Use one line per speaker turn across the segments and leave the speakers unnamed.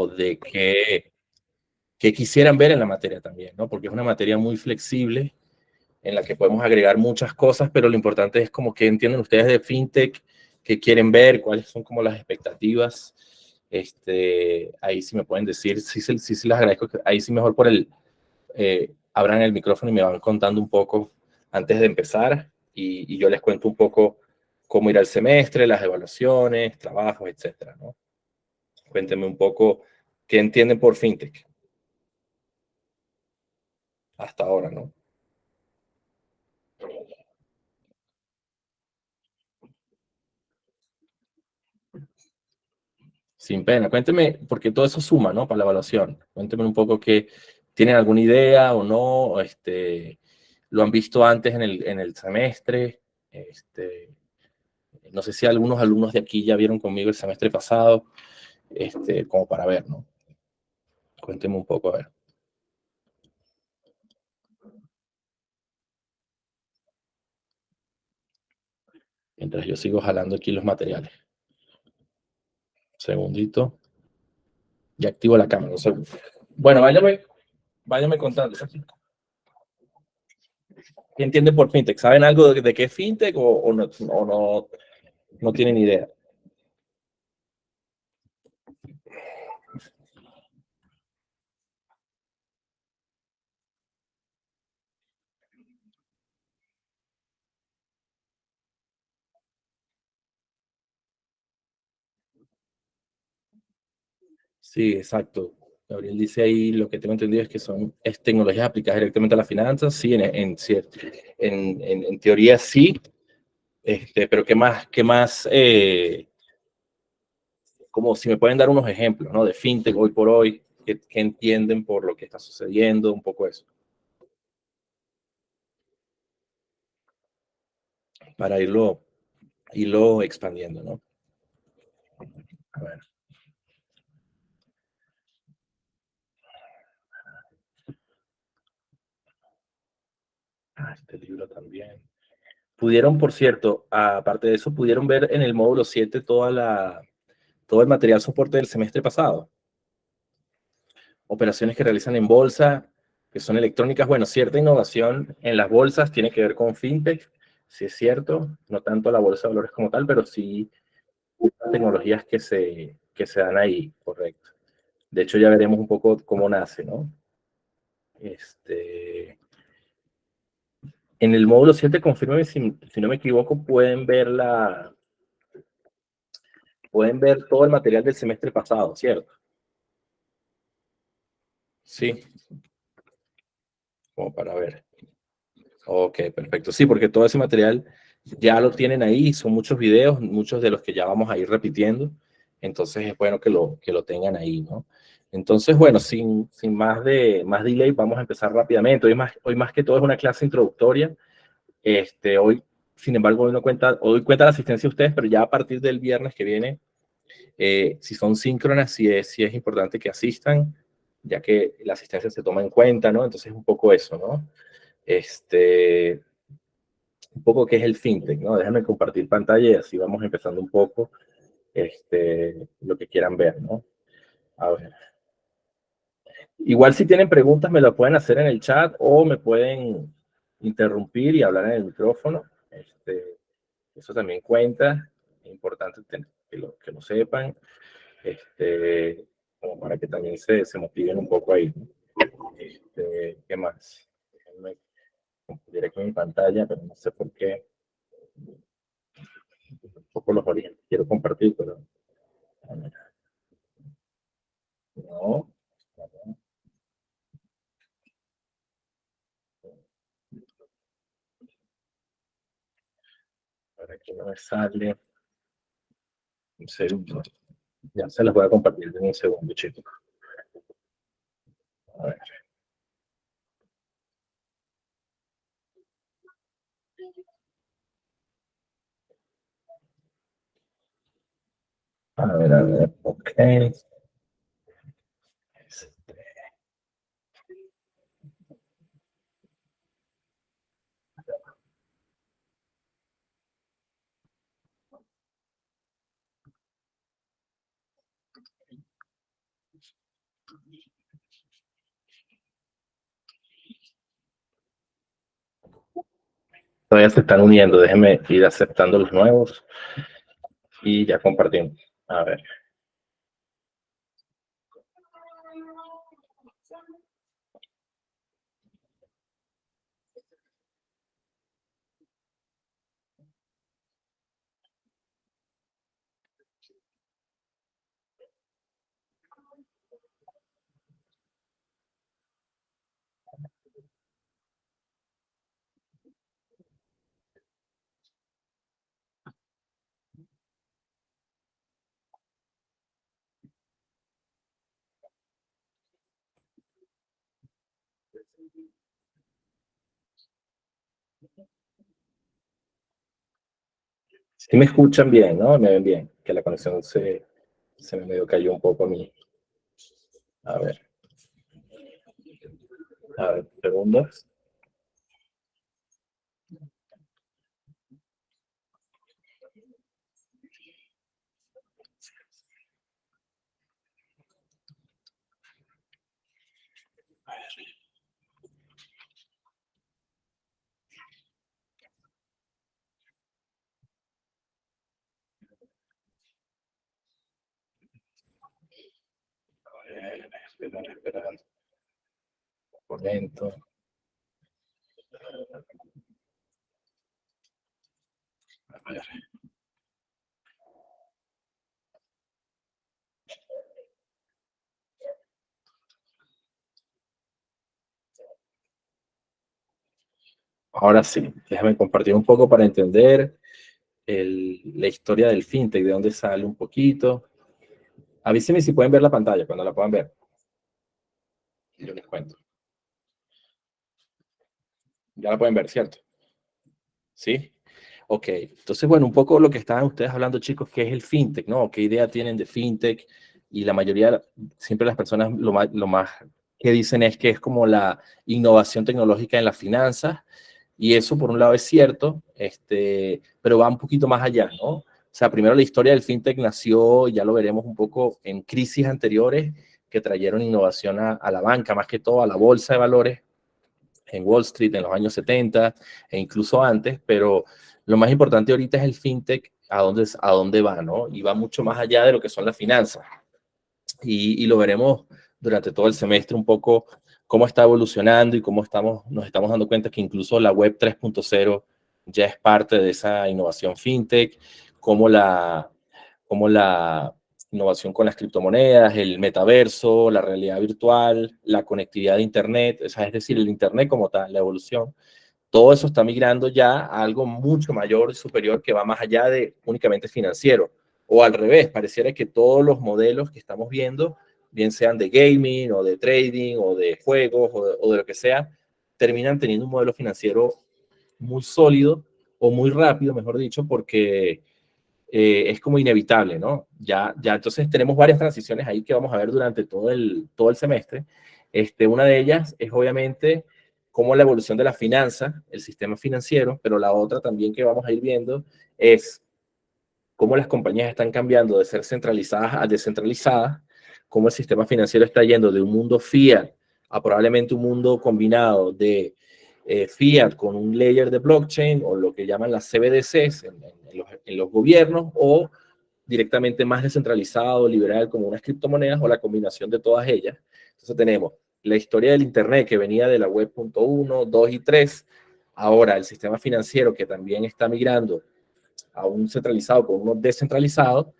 poco de qué quisieran ver en la materia también, ¿no? Porque es una materia muy flexible en la que podemos agregar muchas cosas, pero lo importante es como que entienden ustedes de FinTech, qué quieren ver, cuáles son como las expectativas. Ahí sí me pueden decir, sí les agradezco, ahí sí mejor abran el micrófono y me van contando un poco antes de empezar y yo les cuento un poco cómo irá el semestre, las evaluaciones, trabajos, etcétera, ¿no? Cuéntenme un poco qué entienden por FinTech hasta ahora, ¿no? Sin pena. Cuénteme, porque todo eso suma, ¿no? Para la evaluación. Cuénteme un poco que tienen alguna idea o no, lo han visto antes en el semestre. Este, no sé si algunos alumnos de aquí ya vieron conmigo el semestre pasado, como para ver, ¿no? Cuénteme un poco, a ver. Mientras yo sigo jalando aquí los materiales. Un segundito. Ya activo la cámara. Un segundo. Bueno, váyame contando. ¿Qué entiende por FinTech? ¿Saben algo de qué es FinTech no tienen idea? Sí, exacto. Gabriel dice ahí, lo que tengo entendido es que es tecnologías aplicadas directamente a las finanzas. Sí, en teoría sí, pero como si me pueden dar unos ejemplos, ¿no? De fintech hoy por hoy, que entienden por lo que está sucediendo, un poco eso, para irlo expandiendo, ¿no? A ver, este libro también. Pudieron, por cierto, aparte de eso, pudieron ver en el módulo 7 todo el material soporte del semestre pasado. Operaciones que realizan en bolsa, que son electrónicas. Bueno, cierta innovación en las bolsas tiene que ver con fintech, sí es cierto, no tanto la bolsa de valores como tal, pero sí tecnologías que se dan ahí, correcto. De hecho, ya veremos un poco cómo nace, ¿no? En el módulo 7, confírmeme si no me equivoco, pueden ver todo el material del semestre pasado, ¿cierto? Sí, como para ver. Ok, perfecto. Sí, porque todo ese material ya lo tienen ahí, son muchos videos, muchos de los que ya vamos a ir repitiendo. Entonces es bueno que lo tengan ahí, ¿no? Entonces, bueno, sin más delay, vamos a empezar rápidamente. Hoy más que todo es una clase introductoria. Hoy, sin embargo, hoy cuenta la asistencia de ustedes, pero ya a partir del viernes que viene, si son síncronas, sí es importante que asistan, ya que la asistencia se toma en cuenta, ¿no? Entonces es un poco eso, ¿no? Un poco qué es el fintech, ¿no? Déjame compartir pantalla y así vamos empezando un poco lo que quieran ver, ¿no? A ver. Igual si tienen preguntas me lo pueden hacer en el chat o me pueden interrumpir y hablar en el micrófono. Eso también cuenta, es importante que lo sepan, como para que también se motiven un poco ahí, ¿no? ¿Qué más? Déjenme compartir aquí mi pantalla, pero no sé por qué. Un poco los orientes quiero compartir, pero no. Para que no me sale. Un segundo. Ya se las voy a compartir en un segundo, chicos. A ver. A ver. Ok. Todavía se están uniendo, déjenme ir aceptando los nuevos y ya compartimos. A ver. Si me escuchan bien, ¿no? Me ven bien, que la conexión se me medio cayó un poco a mí. A ver, segundos. Esperar un momento. A ver. Ahora sí, déjame compartir un poco para entender la historia del fintech, de dónde sale un poquito. Avísenme si pueden ver la pantalla, cuando la puedan ver. Yo les cuento. Ya la pueden ver, ¿cierto? ¿Sí? Ok, entonces, bueno, un poco lo que estaban ustedes hablando, chicos, ¿qué es el fintech, no? ¿Qué idea tienen de fintech? Y la mayoría, siempre las personas lo más que dicen es que es como la innovación tecnológica en las finanzas, y eso por un lado es cierto, pero va un poquito más allá, ¿no? O sea, primero la historia del fintech nació, ya lo veremos un poco, en crisis anteriores que trajeron innovación a la banca, más que todo a la bolsa de valores, en Wall Street en los años 70 e incluso antes, pero lo más importante ahorita es el fintech, a dónde va, ¿no? Y va mucho más allá de lo que son las finanzas. Y lo veremos durante todo el semestre un poco cómo está evolucionando y cómo nos estamos dando cuenta que incluso la web 3.0 ya es parte de esa innovación fintech, cómo la innovación con las criptomonedas, el metaverso, la realidad virtual, la conectividad de Internet, es decir, el Internet como tal, la evolución, todo eso está migrando ya a algo mucho mayor y superior que va más allá de únicamente financiero. O al revés, pareciera que todos los modelos que estamos viendo, bien sean de gaming o de trading o de juegos o de lo que sea, terminan teniendo un modelo financiero muy sólido o muy rápido, mejor dicho, porque es como inevitable, ¿no? Ya entonces tenemos varias transiciones ahí que vamos a ver durante todo el semestre. Una de ellas es obviamente cómo la evolución de la finanza, el sistema financiero, pero la otra también que vamos a ir viendo es cómo las compañías están cambiando de ser centralizadas a descentralizadas, cómo el sistema financiero está yendo de un mundo fiat a probablemente un mundo combinado de fiat con un layer de blockchain o lo que llaman las CBDCs en los gobiernos, o directamente más descentralizado, liberal, como unas criptomonedas, o la combinación de todas ellas. Entonces tenemos la historia del Internet que venía de la web.1, 2 y 3, ahora el sistema financiero que también está migrando a un centralizado con uno descentralizado,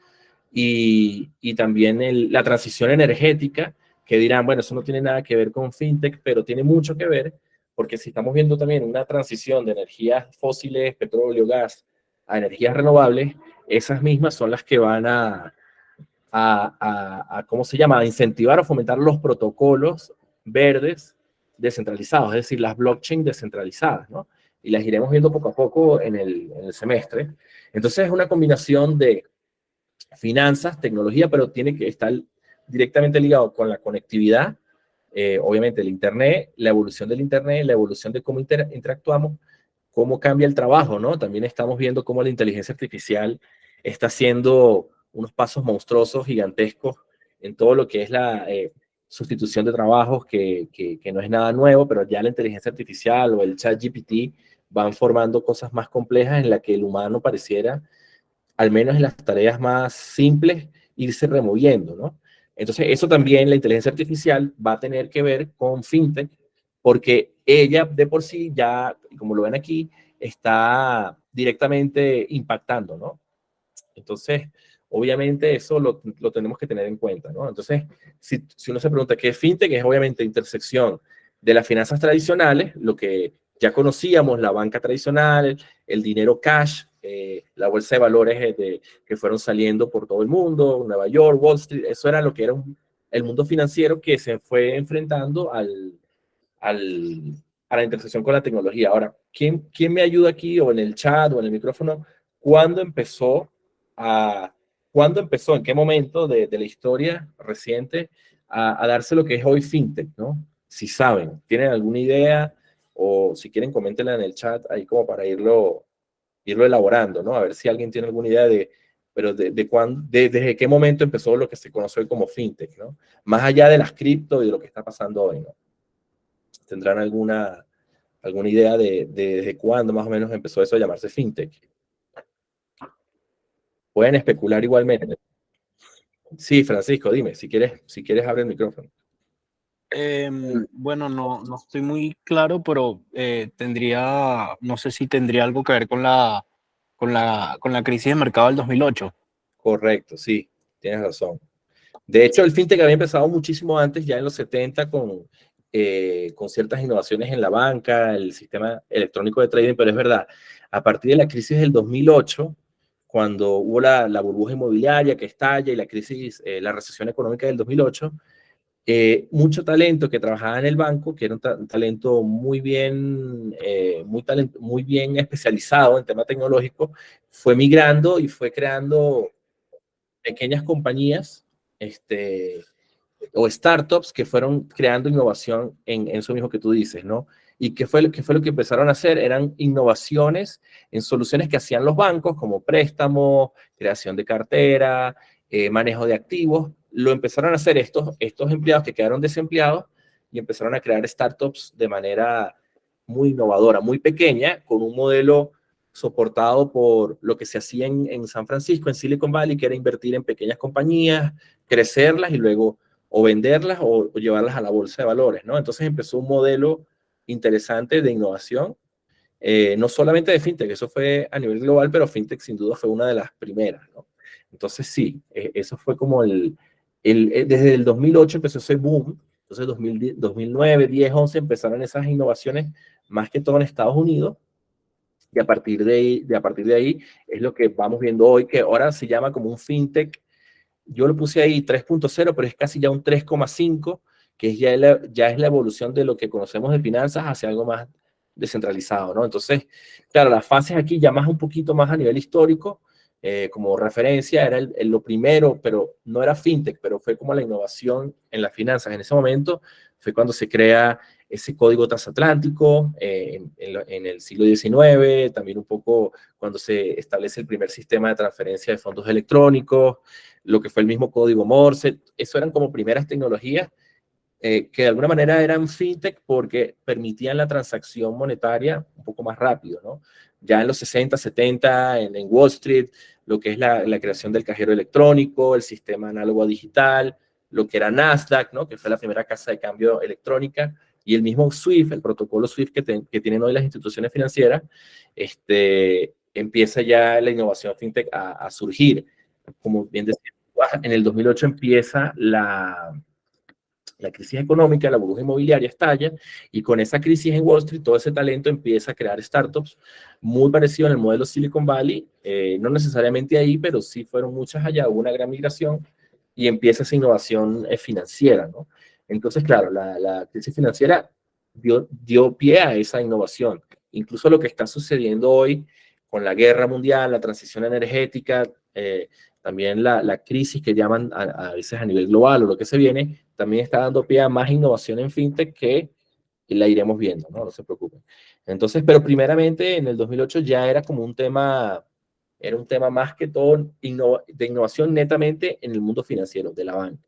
y también la transición energética, que dirán, bueno, eso no tiene nada que ver con fintech, pero tiene mucho que ver, porque si estamos viendo también una transición de energías fósiles, petróleo, gas, a energías renovables, esas mismas son las que van ¿cómo se llama?, a incentivar o fomentar los protocolos verdes descentralizados, es decir, las blockchain descentralizadas, ¿no? Y las iremos viendo poco a poco en el semestre. Entonces es una combinación de finanzas, tecnología, pero tiene que estar directamente ligado con la conectividad, obviamente el Internet, la evolución del Internet, la evolución de cómo interactuamos, cómo cambia el trabajo, ¿no? También estamos viendo cómo la inteligencia artificial está haciendo unos pasos monstruosos, gigantescos, en todo lo que es sustitución de trabajos que no es nada nuevo, pero ya la inteligencia artificial o el chat GPT van formando cosas más complejas en las que el humano pareciera, al menos en las tareas más simples, irse removiendo, ¿no? Entonces, eso también la inteligencia artificial va a tener que ver con fintech, porque ella de por sí ya, como lo ven aquí, está directamente impactando, ¿no? Entonces, obviamente eso lo tenemos que tener en cuenta, ¿no? Entonces, si uno se pregunta qué es fintech, es obviamente intersección de las finanzas tradicionales, lo que ya conocíamos, la banca tradicional, el dinero cash, la bolsa de valores que fueron saliendo por todo el mundo, Nueva York, Wall Street, eso era lo que era el mundo financiero que se fue enfrentando al, a la intersección con la tecnología. Ahora, ¿quién me ayuda aquí o en el chat o en el micrófono? ¿Cuándo empezó a, ¿Cuándo empezó, en qué momento de la historia reciente a darse lo que es hoy fintech, ¿no? Si saben, tienen alguna idea o si quieren coméntenla en el chat ahí como para irlo elaborando, ¿no? A ver si alguien tiene alguna idea pero desde qué momento empezó lo que se conoce hoy como fintech, ¿no? Más allá de las cripto y de lo que está pasando hoy, ¿no? ¿Tendrán alguna idea de cuándo más o menos empezó eso a llamarse fintech? Pueden especular igualmente. Sí, Francisco, dime, si quieres abre el micrófono.
Bueno, no estoy muy claro, pero no sé si tendría algo que ver con la crisis de mercado del 2008.
Correcto, sí, tienes razón. De hecho, el fintech había empezado muchísimo antes, ya en los 70, con ciertas innovaciones en la banca, el sistema electrónico de trading, pero es verdad, a partir de la crisis del 2008, cuando hubo la burbuja inmobiliaria que estalla y la crisis, la recesión económica del 2008, mucho talento que trabajaba en el banco, que era un talento muy bien especializado en tema tecnológico, fue migrando y fue creando pequeñas compañías, o startups que fueron creando innovación en eso mismo que tú dices, ¿no? ¿Y qué fue lo que empezaron a hacer? Eran innovaciones en soluciones que hacían los bancos, como préstamos, creación de cartera, manejo de activos. Lo empezaron a hacer estos empleados que quedaron desempleados y empezaron a crear startups de manera muy innovadora, muy pequeña, con un modelo soportado por lo que se hacía en San Francisco, en Silicon Valley, que era invertir en pequeñas compañías, crecerlas y luego o venderlas o llevarlas a la bolsa de valores, ¿no? Entonces empezó un modelo interesante de innovación, no solamente de fintech, eso fue a nivel global, pero fintech sin duda fue una de las primeras, ¿no? Entonces sí, eso fue como desde el 2008 empezó ese boom, entonces 2009, 10, 11 empezaron esas innovaciones, más que todo en Estados Unidos, y a partir de ahí es lo que vamos viendo hoy, que ahora se llama como un fintech. Yo lo puse ahí 3.0, pero es casi ya un 3,5, que ya es la evolución de lo que conocemos de finanzas hacia algo más descentralizado, ¿no? Entonces, claro, las fases aquí ya más un poquito más a nivel histórico, como referencia, era lo primero, pero no era fintech, pero fue como la innovación en las finanzas. En ese momento fue cuando se crea ese código transatlántico, en el siglo XIX, también un poco cuando se establece el primer sistema de transferencia de fondos electrónicos, lo que fue el mismo código Morse. Eso eran como primeras tecnologías, que de alguna manera eran fintech porque permitían la transacción monetaria un poco más rápido, ¿no? Ya en los 60, 70, en Wall Street, lo que es la creación del cajero electrónico, el sistema análogo a digital, lo que era Nasdaq, ¿no? Que fue la primera casa de cambio electrónica, y el mismo SWIFT, el protocolo SWIFT que tienen hoy las instituciones financieras, empieza ya la innovación fintech a surgir. Como bien decía, en el 2008 empieza la crisis económica, la burbuja inmobiliaria estalla, y con esa crisis en Wall Street, todo ese talento empieza a crear startups muy parecido en el modelo Silicon Valley, no necesariamente ahí, pero sí fueron muchas allá, hubo una gran migración, y empieza esa innovación financiera, ¿no? Entonces, claro, la crisis financiera dio pie a esa innovación. Incluso lo que está sucediendo hoy con la guerra mundial, la transición energética, también la crisis que llaman a veces a nivel global o lo que se viene, también está dando pie a más innovación en fintech que la iremos viendo, ¿no? No se preocupen. Entonces, pero primeramente en el 2008 ya era como era un tema más que todo de innovación netamente en el mundo financiero, de la banca.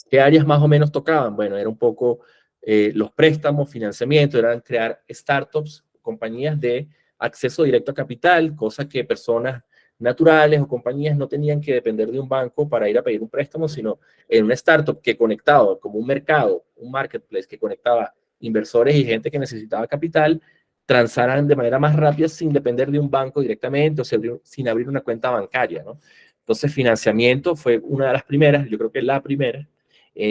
¿Qué áreas más o menos tocaban? Bueno, era un poco los préstamos, financiamiento, eran crear startups, compañías de acceso directo a capital, cosa que personas naturales o compañías no tenían que depender de un banco para ir a pedir un préstamo, sino en una startup que conectaba como un mercado, un marketplace que conectaba inversores y gente que necesitaba capital, transaran de manera más rápida sin depender de un banco directamente o sin abrir una cuenta bancaria, ¿no? Entonces, financiamiento fue una de las primeras, yo creo que la primera.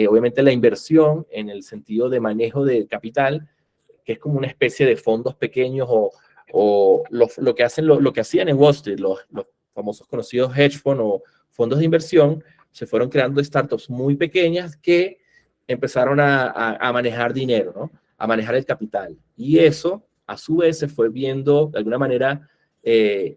Obviamente la inversión en el sentido de manejo de capital, que es como una especie de fondos pequeños o lo que hacen, lo que hacían en Wall Street, los famosos conocidos hedge fund o fondos de inversión, se fueron creando startups muy pequeñas que empezaron a manejar dinero, ¿no? A manejar el capital. Y eso, a su vez, se fue viendo de alguna manera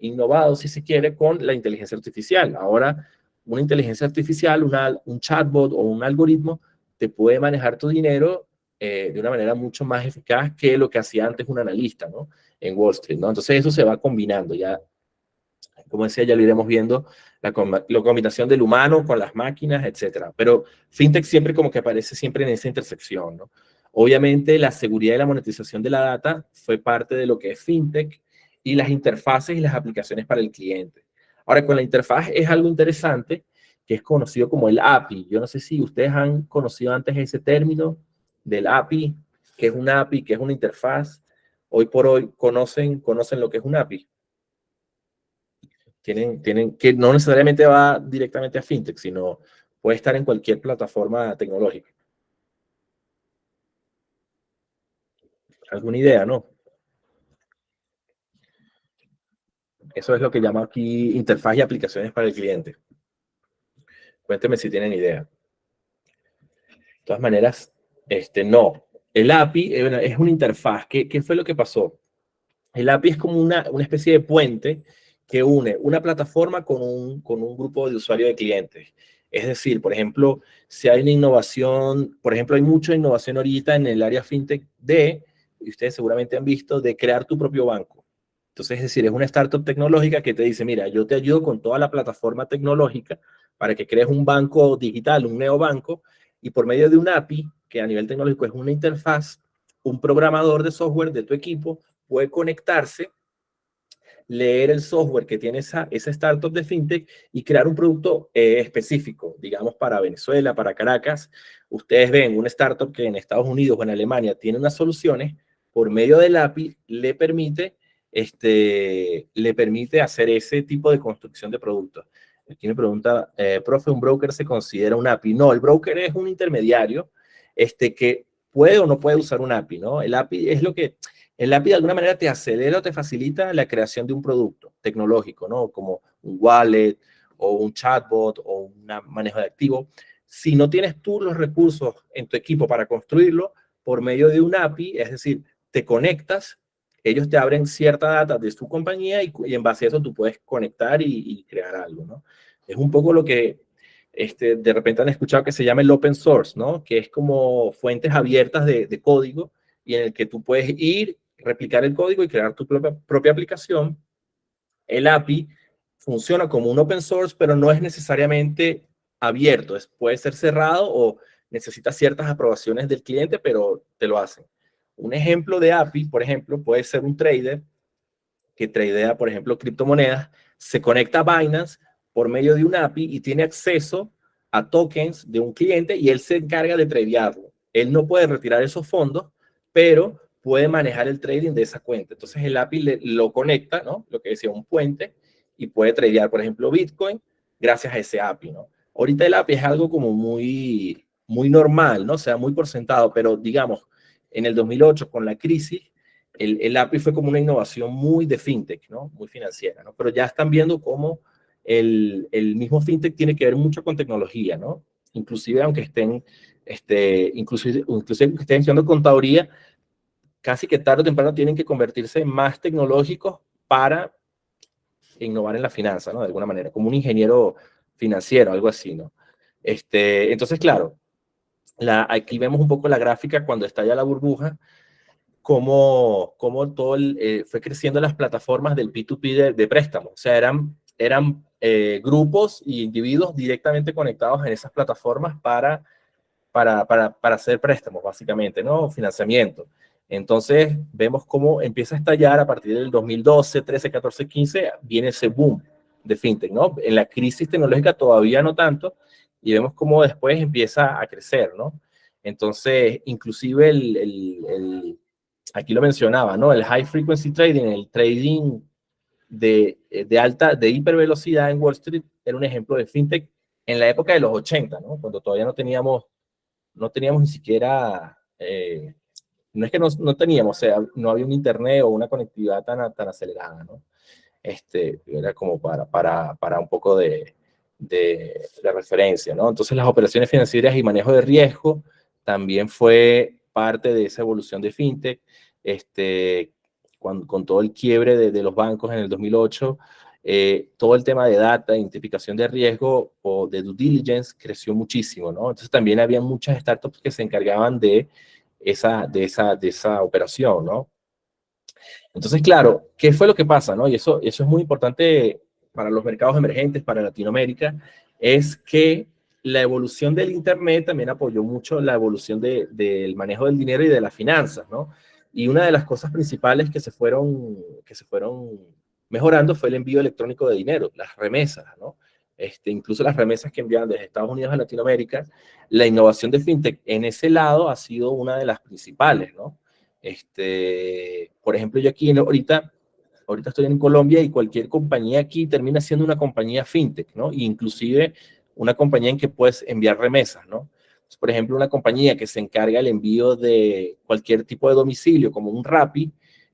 innovado, si se quiere, con la inteligencia artificial. Ahora, una inteligencia artificial, un chatbot o un algoritmo te puede manejar tu dinero de una manera mucho más eficaz que lo que hacía antes un analista, ¿no? En Wall Street, ¿no? Entonces eso se va combinando, ya, como decía, ya lo iremos viendo, la combinación del humano con las máquinas, etcétera. Pero FinTech siempre como que aparece siempre en esa intersección, ¿no? Obviamente la seguridad y la monetización de la data fue parte de lo que es FinTech y las interfaces y las aplicaciones para el cliente. Ahora, con la interfaz es algo interesante que es conocido como el API. Yo no sé si ustedes han conocido antes ese término del API, que es una API, que es una interfaz. Hoy por hoy conocen lo que es un API. Tienen, que no necesariamente va directamente a FinTech, sino puede estar en cualquier plataforma tecnológica. ¿Alguna idea, no? Eso es lo que llamo aquí interfaz y aplicaciones para el cliente. Cuénteme si tienen idea. De todas maneras, no. El API es una interfaz. ¿Qué fue lo que pasó? El API es como una especie de puente que une una plataforma con un grupo de usuarios de clientes. Es decir, por ejemplo, si hay una innovación, por ejemplo, hay mucha innovación ahorita en el área fintech y ustedes seguramente han visto, de crear tu propio banco. Entonces, es decir, es una startup tecnológica que te dice, mira, yo te ayudo con toda la plataforma tecnológica para que crees un banco digital, un neobanco, y por medio de un API, que a nivel tecnológico es una interfaz, un programador de software de tu equipo puede conectarse, leer el software que tiene esa startup de fintech y crear un producto específico, digamos para Venezuela, para Caracas. Ustedes ven una startup que en Estados Unidos o en Alemania tiene unas soluciones, por medio del API le permite hacer ese tipo de construcción de productos. Aquí me pregunta, profe, ¿un broker se considera un API? No, el broker es un intermediario que puede o no puede usar un API, ¿no? El API es lo que el API de alguna manera te acelera o te facilita la creación de un producto tecnológico, ¿no? Como un wallet o un chatbot o un manejo de activos. Si no tienes tú los recursos en tu equipo para construirlo, por medio de un API, es decir, te conectas, ellos te abren cierta data de su compañía y en base a eso tú puedes conectar y crear algo, ¿no? Es un poco lo que de repente han escuchado que se llama el open source, ¿no? Que es como fuentes abiertas de código y en el que tú puedes ir, replicar el código y crear tu propia aplicación. El API funciona como un open source, pero no es necesariamente abierto. Puede ser cerrado o necesita ciertas aprobaciones del cliente, pero te lo hacen. Un ejemplo de API, por ejemplo, puede ser un trader que tradea, por ejemplo, criptomonedas, se conecta a Binance por medio de un API y tiene acceso a tokens de un cliente y él se encarga de tradearlo. Él no puede retirar esos fondos, pero puede manejar el trading de esa cuenta. Entonces el API lo conecta, ¿no? Lo que decía, un puente, y puede tradear, por ejemplo, Bitcoin gracias a ese API, ¿no? Ahorita el API es algo como muy normal, ¿no? O sea, muy por sentado, pero digamos, en el 2008 con la crisis, el API fue como una innovación muy de fintech, ¿no? Muy financiera, ¿no? Pero ya están viendo cómo el mismo fintech tiene que ver mucho con tecnología, ¿no? Inclusive aunque inclusive aunque estén haciendo contaduría, casi que tarde o temprano tienen que convertirse en más tecnológicos para innovar en la finanza, ¿no? De alguna manera, como un ingeniero financiero, algo así, ¿no? Entonces, claro, aquí vemos un poco la gráfica cuando estalla la burbuja, cómo fue creciendo las plataformas del P2P de préstamo. O sea, eran grupos y individuos directamente conectados en esas plataformas para para hacer préstamos, básicamente, ¿no? Financiamiento. Entonces, vemos cómo empieza a estallar a partir del 2012, 13, 14, 15, viene ese boom de fintech, ¿no? En la crisis tecnológica todavía no tanto, y vemos cómo después empieza a crecer, ¿no? Entonces, inclusive aquí lo mencionaba, ¿no? El high frequency trading, el trading de hipervelocidad en Wall Street, era un ejemplo de fintech en la época de los 80, ¿no? Cuando todavía no teníamos ni siquiera, no es que no teníamos, o sea, no había un internet o una conectividad tan acelerada, ¿no? Era como para un poco de referencia, ¿no? Entonces las operaciones financieras y manejo de riesgo también fue parte de esa evolución de fintech, con todo el quiebre de los bancos en el 2008, todo el tema de data, identificación de riesgo o de due diligence creció muchísimo, ¿no? Entonces también había muchas startups que se encargaban de esa operación, ¿no? Entonces, claro, ¿qué fue lo que pasa, no? Y eso es muy importante para los mercados emergentes, para Latinoamérica, es que la evolución del Internet también apoyó mucho la evolución del manejo del dinero y de las finanzas, ¿no? Y una de las cosas principales que se fueron mejorando fue el envío electrónico de dinero, las remesas, ¿no? Incluso las remesas que envían desde Estados Unidos a Latinoamérica, la innovación de FinTech en ese lado ha sido una de las principales, ¿no? Por ejemplo, yo aquí ahorita estoy en Colombia y cualquier compañía aquí termina siendo una compañía fintech, ¿no? E inclusive una compañía en que puedes enviar remesas, ¿no? Entonces, por ejemplo, una compañía que se encarga del envío de cualquier tipo de domicilio, como un Rappi,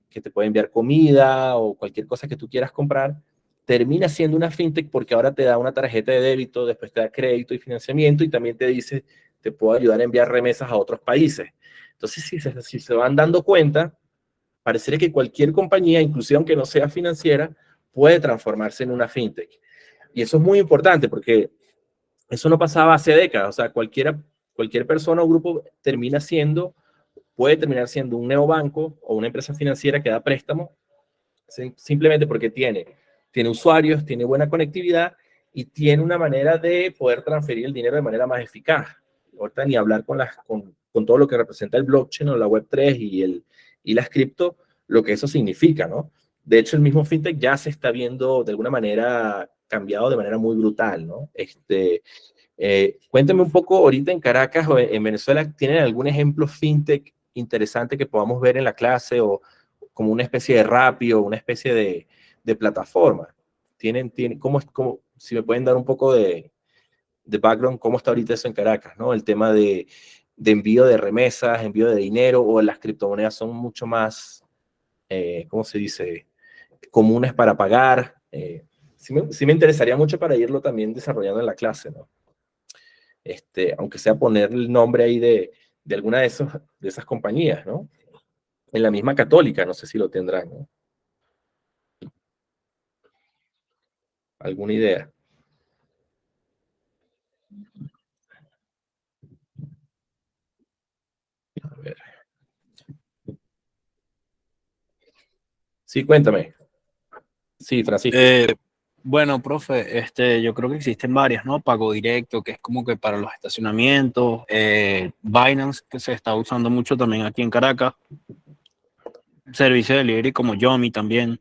que te puede enviar comida o cualquier cosa que tú quieras comprar, termina siendo una fintech porque ahora te da una tarjeta de débito, después te da crédito y financiamiento y también te dice, te puedo ayudar a enviar remesas a otros países. Entonces, si se van dando cuenta, parecería que cualquier compañía, inclusive aunque no sea financiera, puede transformarse en una fintech. Y eso es muy importante porque eso no pasaba hace décadas. O sea, cualquier persona o grupo puede terminar siendo un neobanco o una empresa financiera que da préstamos simplemente porque tiene usuarios, tiene buena conectividad y tiene una manera de poder transferir el dinero de manera más eficaz. Ahorita ni hablar con todo lo que representa el blockchain o la Web3 y las cripto, lo que eso significa, ¿no? De hecho, el mismo fintech ya se está viendo de alguna manera cambiado de manera muy brutal, ¿no? Cuéntame un poco, ahorita en Caracas o en Venezuela, ¿tienen algún ejemplo fintech interesante que podamos ver en la clase o como una especie de Rappi o una especie de plataforma? Si me pueden dar un poco de background, cómo está ahorita eso en Caracas, ¿no? El tema de envío de remesas, envío de dinero o las criptomonedas son mucho más, ¿cómo se dice? Comunes para pagar. Sí me interesaría mucho para irlo también desarrollando en la clase, ¿no? Aunque sea poner el nombre ahí de alguna de esas compañías, ¿no? En la misma Católica, no sé si lo tendrán, ¿no? ¿Alguna idea? A ver. Sí, cuéntame. Sí, Francisco.
Bueno, profe, yo creo que existen varias, ¿no? Pago directo, que es como que para los estacionamientos, Binance, que se está usando mucho también aquí en Caracas, servicio de delivery como Yomi también.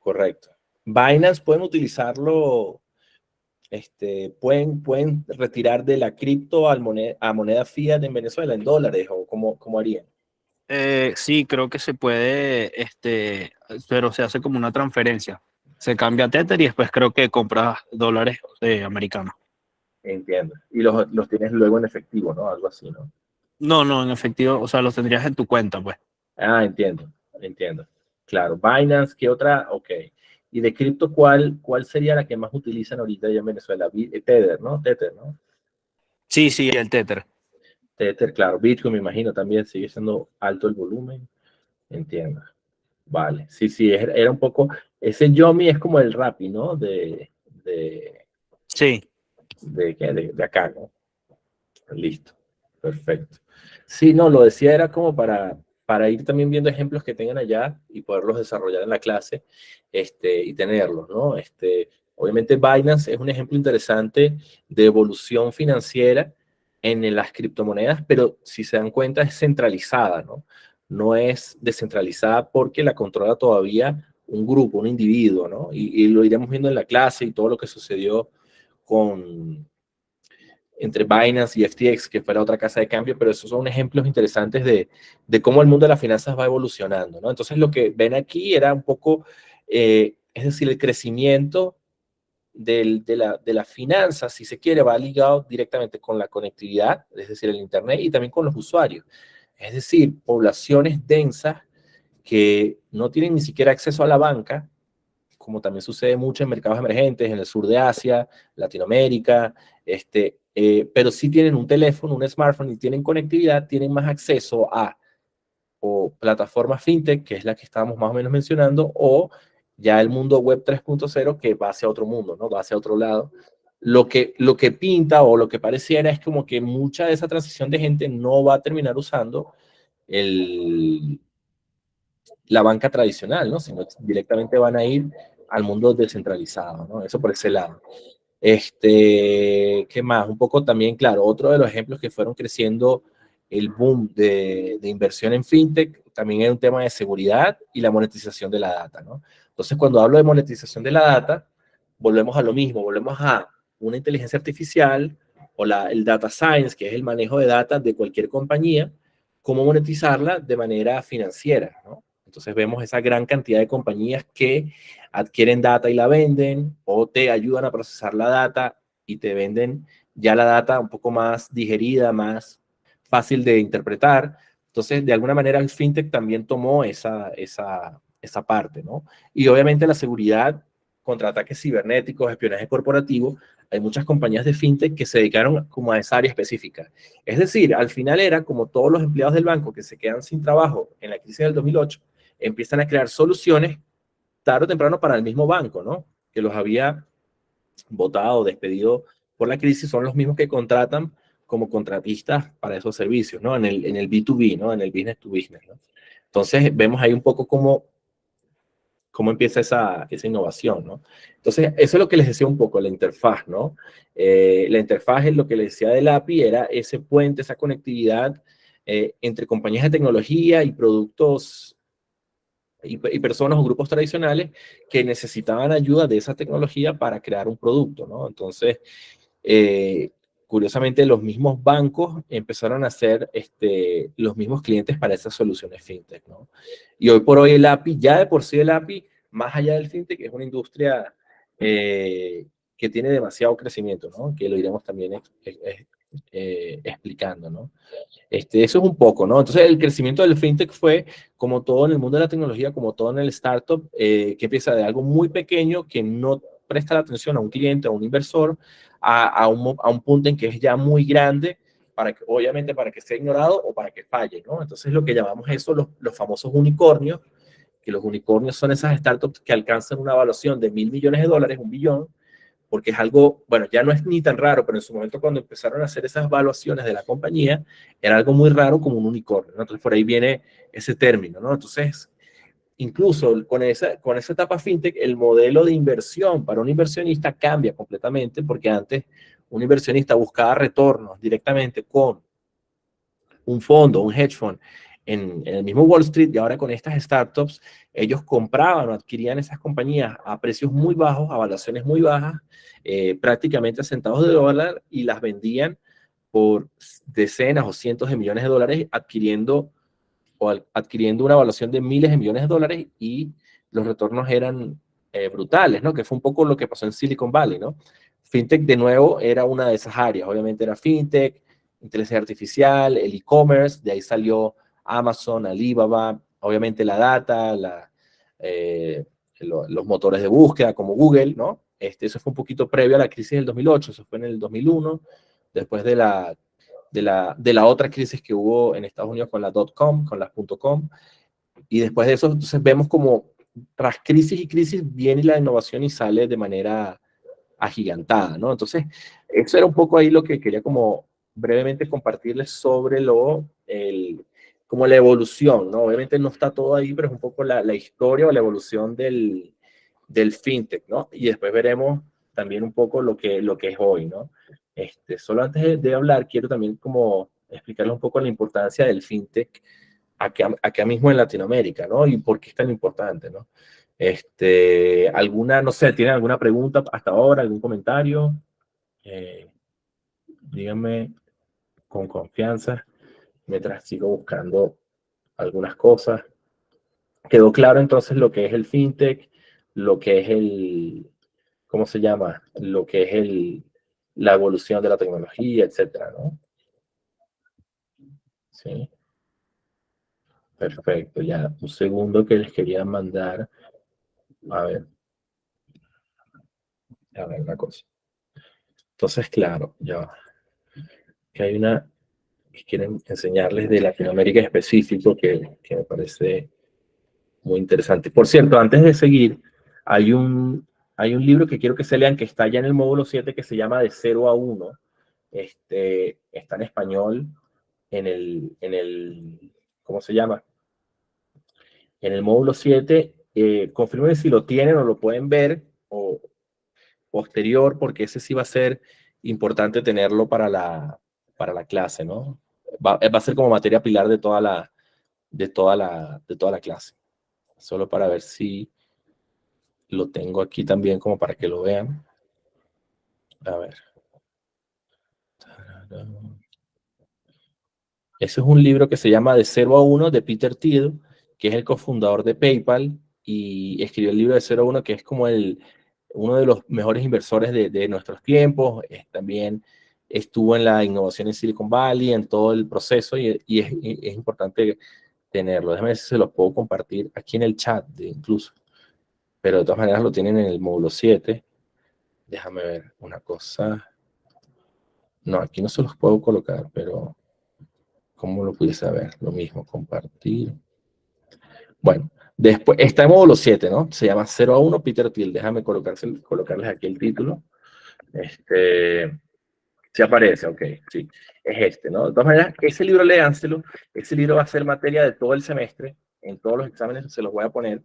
Correcto. Binance pueden utilizarlo, pueden retirar de la cripto a moneda fiat en Venezuela, en dólares, o cómo harían.
Sí, creo que se puede, pero se hace como una transferencia. Se cambia a Tether y después creo que compras dólares americanos.
Entiendo. Y los tienes luego en efectivo, ¿no? Algo así, ¿no?
No, no, en efectivo, o sea, los tendrías en tu cuenta, pues.
Ah, entiendo. Claro, Binance, ¿qué otra? Ok. Y de cripto, ¿cuál sería la que más utilizan ahorita ya en Venezuela? Tether, ¿no? Tether, ¿no?
Sí, sí, el Tether.
Tether, claro. Bitcoin, me imagino, también sigue siendo alto el volumen. Entiendo. Vale. Sí, era un poco. Ese Yomi es como el Rappi, ¿no? De,
Sí.
de acá, ¿no? Listo. Perfecto. Sí, no, lo decía era como para ir también viendo ejemplos que tengan allá y poderlos desarrollar en la clase, y tenerlos, ¿no? Obviamente Binance es un ejemplo interesante de evolución financiera, en las criptomonedas, pero si se dan cuenta es centralizada, ¿no? No es descentralizada porque la controla todavía un grupo, un individuo, ¿no? Y lo iremos viendo en la clase y todo lo que sucedió con, entre Binance y FTX, que fue la otra casa de cambio, pero esos son ejemplos interesantes de cómo el mundo de las finanzas va evolucionando, ¿no? Entonces lo que ven aquí era un poco, es decir, el crecimiento de la finanza, si se quiere, va ligado directamente con la conectividad, es decir, el Internet, y también con los usuarios. Es decir, poblaciones densas que no tienen ni siquiera acceso a la banca, como también sucede mucho en mercados emergentes, en el sur de Asia, Latinoamérica, pero sí tienen un teléfono, un smartphone y tienen conectividad, tienen más acceso a o plataformas fintech, que es la que estábamos más o menos mencionando, o ya el mundo web 3.0 que va hacia otro mundo, ¿no? Va hacia otro lado. Lo que pinta o lo que pareciera es como que mucha de esa transición de gente no va a terminar usando el, la banca tradicional, ¿no? Sino directamente van a ir al mundo descentralizado, ¿no? Eso por ese lado. ¿Qué más? Un poco también, claro, otro de los ejemplos que fueron creciendo el boom de inversión en fintech, también es un tema de seguridad y la monetización de la data, ¿no? Entonces, cuando hablo de monetización de la data, volvemos a lo mismo, volvemos a una inteligencia artificial o el data science, que es el manejo de data de cualquier compañía, cómo monetizarla de manera financiera, ¿no? Entonces vemos esa gran cantidad de compañías que adquieren data y la venden o te ayudan a procesar la data y te venden ya la data un poco más digerida, más fácil de interpretar. Entonces, de alguna manera el fintech también tomó esa parte, ¿no? Y obviamente la seguridad contra ataques cibernéticos, espionaje corporativo, hay muchas compañías de fintech que se dedicaron como a esa área específica. Es decir, al final era como todos los empleados del banco que se quedan sin trabajo en la crisis del 2008, empiezan a crear soluciones tarde o temprano para el mismo banco, ¿no? Que los había votado, despedido por la crisis, son los mismos que contratan como contratistas para esos servicios, ¿no? En el B2B, ¿no? En el business to business, ¿no? Entonces, vemos ahí un poco cómo empieza esa innovación, ¿no? Entonces, eso es lo que les decía un poco, la interfaz, ¿no? La interfaz es lo que les decía del API, era ese puente, esa conectividad entre compañías de tecnología y productos y personas o grupos tradicionales que necesitaban ayuda de esa tecnología para crear un producto, ¿no? Entonces, eh, curiosamente, los mismos bancos empezaron a ser los mismos clientes para esas soluciones fintech, ¿no? Y hoy por hoy el API, ya de por sí el API, más allá del fintech, es una industria que tiene demasiado crecimiento, ¿no? Que lo iremos también explicando, ¿no? Eso es un poco, ¿no? Entonces, el crecimiento del fintech fue, como todo en el mundo de la tecnología, como todo en el startup, que empieza de algo muy pequeño que no presta la atención a un cliente, a un inversor, a un punto en que es ya muy grande, para que, obviamente para que sea ignorado o para que falle, ¿no? Entonces, lo que llamamos eso los famosos unicornios, que los unicornios son esas startups que alcanzan una evaluación de $1.000 millones, 1 billón, porque es algo, bueno, ya no es ni tan raro, pero en su momento cuando empezaron a hacer esas evaluaciones de la compañía, era algo muy raro como un unicornio, ¿no? Entonces por ahí viene ese término, ¿no? Entonces, incluso con esa etapa fintech, el modelo de inversión para un inversionista cambia completamente, porque antes un inversionista buscaba retornos directamente con un fondo, un hedge fund, en el mismo Wall Street, y ahora con estas startups, ellos compraban o adquirían esas compañías a precios muy bajos, a valuaciones muy bajas, prácticamente a centavos de dólar, y las vendían por decenas o cientos de millones de dólares, adquiriendo una evaluación de miles de millones de dólares, y los retornos eran brutales, ¿no? Que fue un poco lo que pasó en Silicon Valley, ¿no? Fintech, de nuevo, era una de esas áreas. Obviamente era fintech, inteligencia artificial, el e-commerce, de ahí salió Amazon, Alibaba, obviamente la data, los motores de búsqueda como Google, ¿no? Eso fue un poquito previo a la crisis del 2008, eso fue en el 2001, después de la otra crisis que hubo en Estados Unidos con la .com, con las .com, y después de eso, entonces vemos como tras crisis y crisis viene la innovación y sale de manera agigantada, ¿no? Entonces, eso era un poco ahí lo que quería como brevemente compartirles sobre como la evolución, ¿no? Obviamente no está todo ahí, pero es un poco la historia o la evolución del fintech, ¿no? Y después veremos también un poco lo que es hoy, ¿no? Solo antes de hablar, quiero también como explicarles un poco la importancia del fintech acá mismo en Latinoamérica, ¿no? Y por qué es tan importante, ¿no? No sé, ¿tienen alguna pregunta hasta ahora, algún comentario? Díganme con confianza mientras sigo buscando algunas cosas. Quedó claro entonces lo que es el fintech, lo que es ¿cómo se llama? Lo que es la evolución de la tecnología, etcétera, ¿no? Sí, perfecto. Ya, un segundo que les quería mandar. A ver una cosa. Entonces, claro, ya que hay una que quieren enseñarles de Latinoamérica específico que me parece muy interesante. Por cierto, antes de seguir, hay un, hay un libro que quiero que se lean que está ya en el módulo 7 que se llama De cero a uno. Está en español ¿cómo se llama? En el módulo 7. Confirmen si lo tienen o lo pueden ver o posterior, porque ese sí va a ser importante tenerlo para la clase, ¿no? Va a ser como materia pilar de toda la clase. Solo para ver si lo tengo aquí también como para que lo vean. A ver. Ese es un libro que se llama De cero a uno de Peter Thiel, que es el cofundador de PayPal y escribió el libro De cero a uno, que es como uno de los mejores inversores de nuestros tiempos. También estuvo en la innovación en Silicon Valley, en todo el proceso y es importante tenerlo. Déjame ver si se los puedo compartir aquí en el chat incluso. Pero de todas maneras lo tienen en el módulo 7. Déjame ver una cosa. No, aquí no se los puedo colocar, pero ¿cómo lo pudiese ver? Lo mismo, compartir. Bueno, después está en módulo 7, ¿no? Se llama 0 a 1 Peter Thiel. Déjame colocarles aquí el título. Sí aparece, ok, sí. Es ¿no? De todas maneras, ese libro léanselo. Ese libro va a ser materia de todo el semestre. En todos los exámenes se los voy a poner.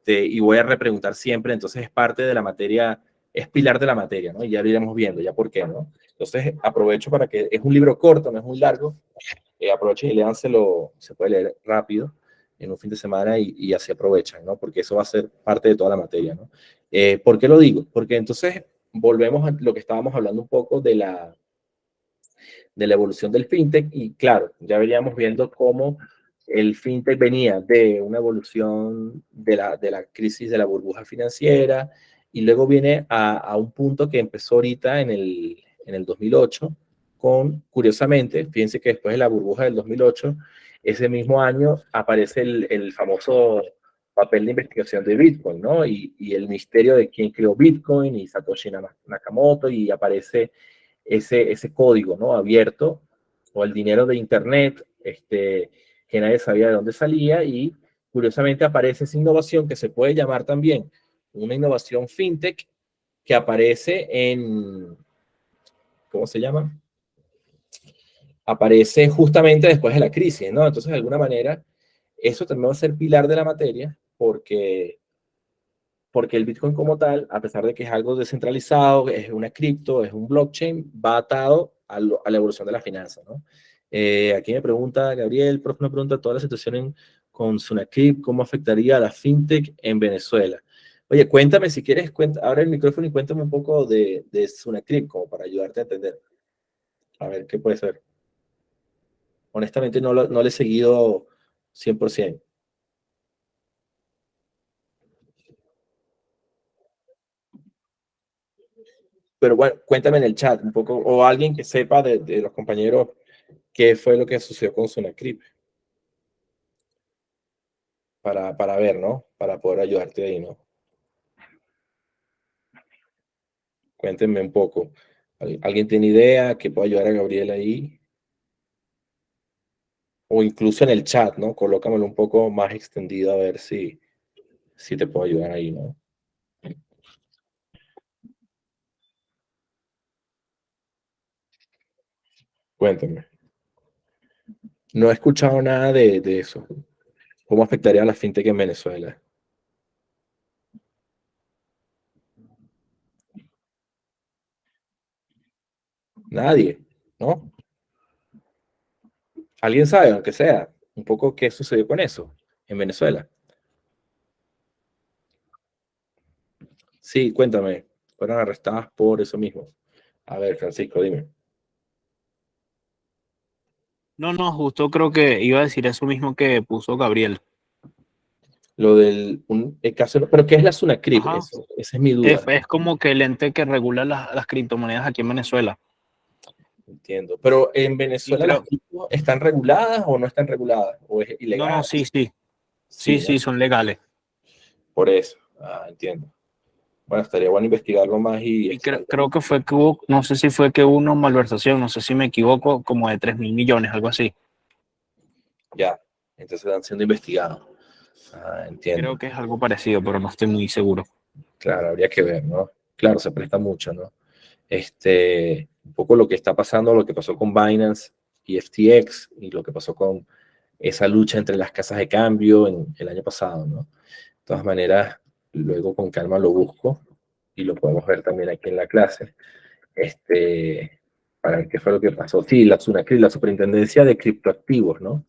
Y voy a repreguntar siempre. Entonces es parte de la materia, es pilar de la materia, ¿no? Y ya lo iremos viendo, ya por qué, ¿no? Entonces aprovecho para que es un libro corto, no es muy largo. Aprovechen y léanselo, se puede leer rápido en un fin de semana y así aprovechan, ¿no? Porque eso va a ser parte de toda la materia, ¿no? ¿Por qué lo digo? Porque entonces volvemos a lo que estábamos hablando un poco de la evolución del fintech y claro, ya veníamos viendo cómo el fintech venía de una evolución de la crisis de la burbuja financiera y luego viene a un punto que empezó ahorita en el 2008 curiosamente, fíjense que después de la burbuja del 2008, ese mismo año aparece el famoso papel de investigación de Bitcoin, ¿no? Y el misterio de quién creó Bitcoin y Satoshi Nakamoto y aparece ese código, ¿no? Abierto, o el dinero de Internet, que nadie sabía de dónde salía, y curiosamente aparece esa innovación que se puede llamar también una innovación fintech, que aparece ¿cómo se llama? Aparece justamente después de la crisis, ¿no? Entonces, de alguna manera, eso también va a ser pilar de la materia, porque el Bitcoin como tal, a pesar de que es algo descentralizado, es una cripto, es un blockchain, va atado a la evolución de la finanza, ¿no? Aquí me pregunta Gabriel, profe, me pregunta toda la situación con Sunacrip, ¿cómo afectaría a la fintech en Venezuela? Oye, cuéntame si quieres, abre el micrófono y cuéntame un poco de Sunacrip, como para ayudarte a entender. A ver, ¿qué puede ser? Honestamente no lo he seguido 100%. Pero bueno, cuéntame en el chat un poco, o alguien que sepa de los compañeros qué fue lo que sucedió con Sunacrip, para ver, ¿no? Para poder ayudarte ahí, ¿no? Cuéntenme un poco. ¿Alguien tiene idea que pueda ayudar a Gabriel ahí? O incluso en el chat, ¿no? Colócamelo un poco más extendido a ver si te puedo ayudar ahí, ¿no? Cuéntenme. No he escuchado nada de eso. ¿Cómo afectaría a la fintech en Venezuela? Nadie, ¿no? ¿Alguien sabe, aunque sea, un poco qué sucedió con eso en Venezuela? Sí, cuéntame. Fueron arrestadas por eso mismo. A ver, Francisco, dime.
No, no, justo creo que iba a decir eso mismo que puso Gabriel.
Lo del el caso, pero ¿qué es la SUNACRIP?
Ajá.
Esa es mi duda.
Es como que el ente que regula las criptomonedas aquí en Venezuela.
Entiendo. Pero en
Y
Venezuela las
creo,
cripto están reguladas o no están reguladas o es
no, no,
ilegal.
sí, sí,
Sí,
sí,
¿no?
sí, son legales.
Por eso. Ah, entiendo. Bueno, estaría bueno investigarlo más y
Y creo que fue que hubo, no sé si fue que hubo una malversación, no sé si me equivoco, como de 3.000 millones, algo así.
ya. Entonces están siendo investigados. Ah,
Creo
entiendo.
que es algo parecido, pero no estoy muy seguro.
Claro, habría que ver, ¿no? Claro, se presta mucho, ¿no? Un poco lo que está pasando, lo que pasó con Binance y FTX y lo que pasó con esa lucha entre las casas de cambio en el año pasado, ¿no? De todas maneras, luego con calma lo busco y lo podemos ver también aquí en la clase, para ver qué fue lo que pasó. Sí, la SUNACRI, la Superintendencia de Criptoactivos, ¿no?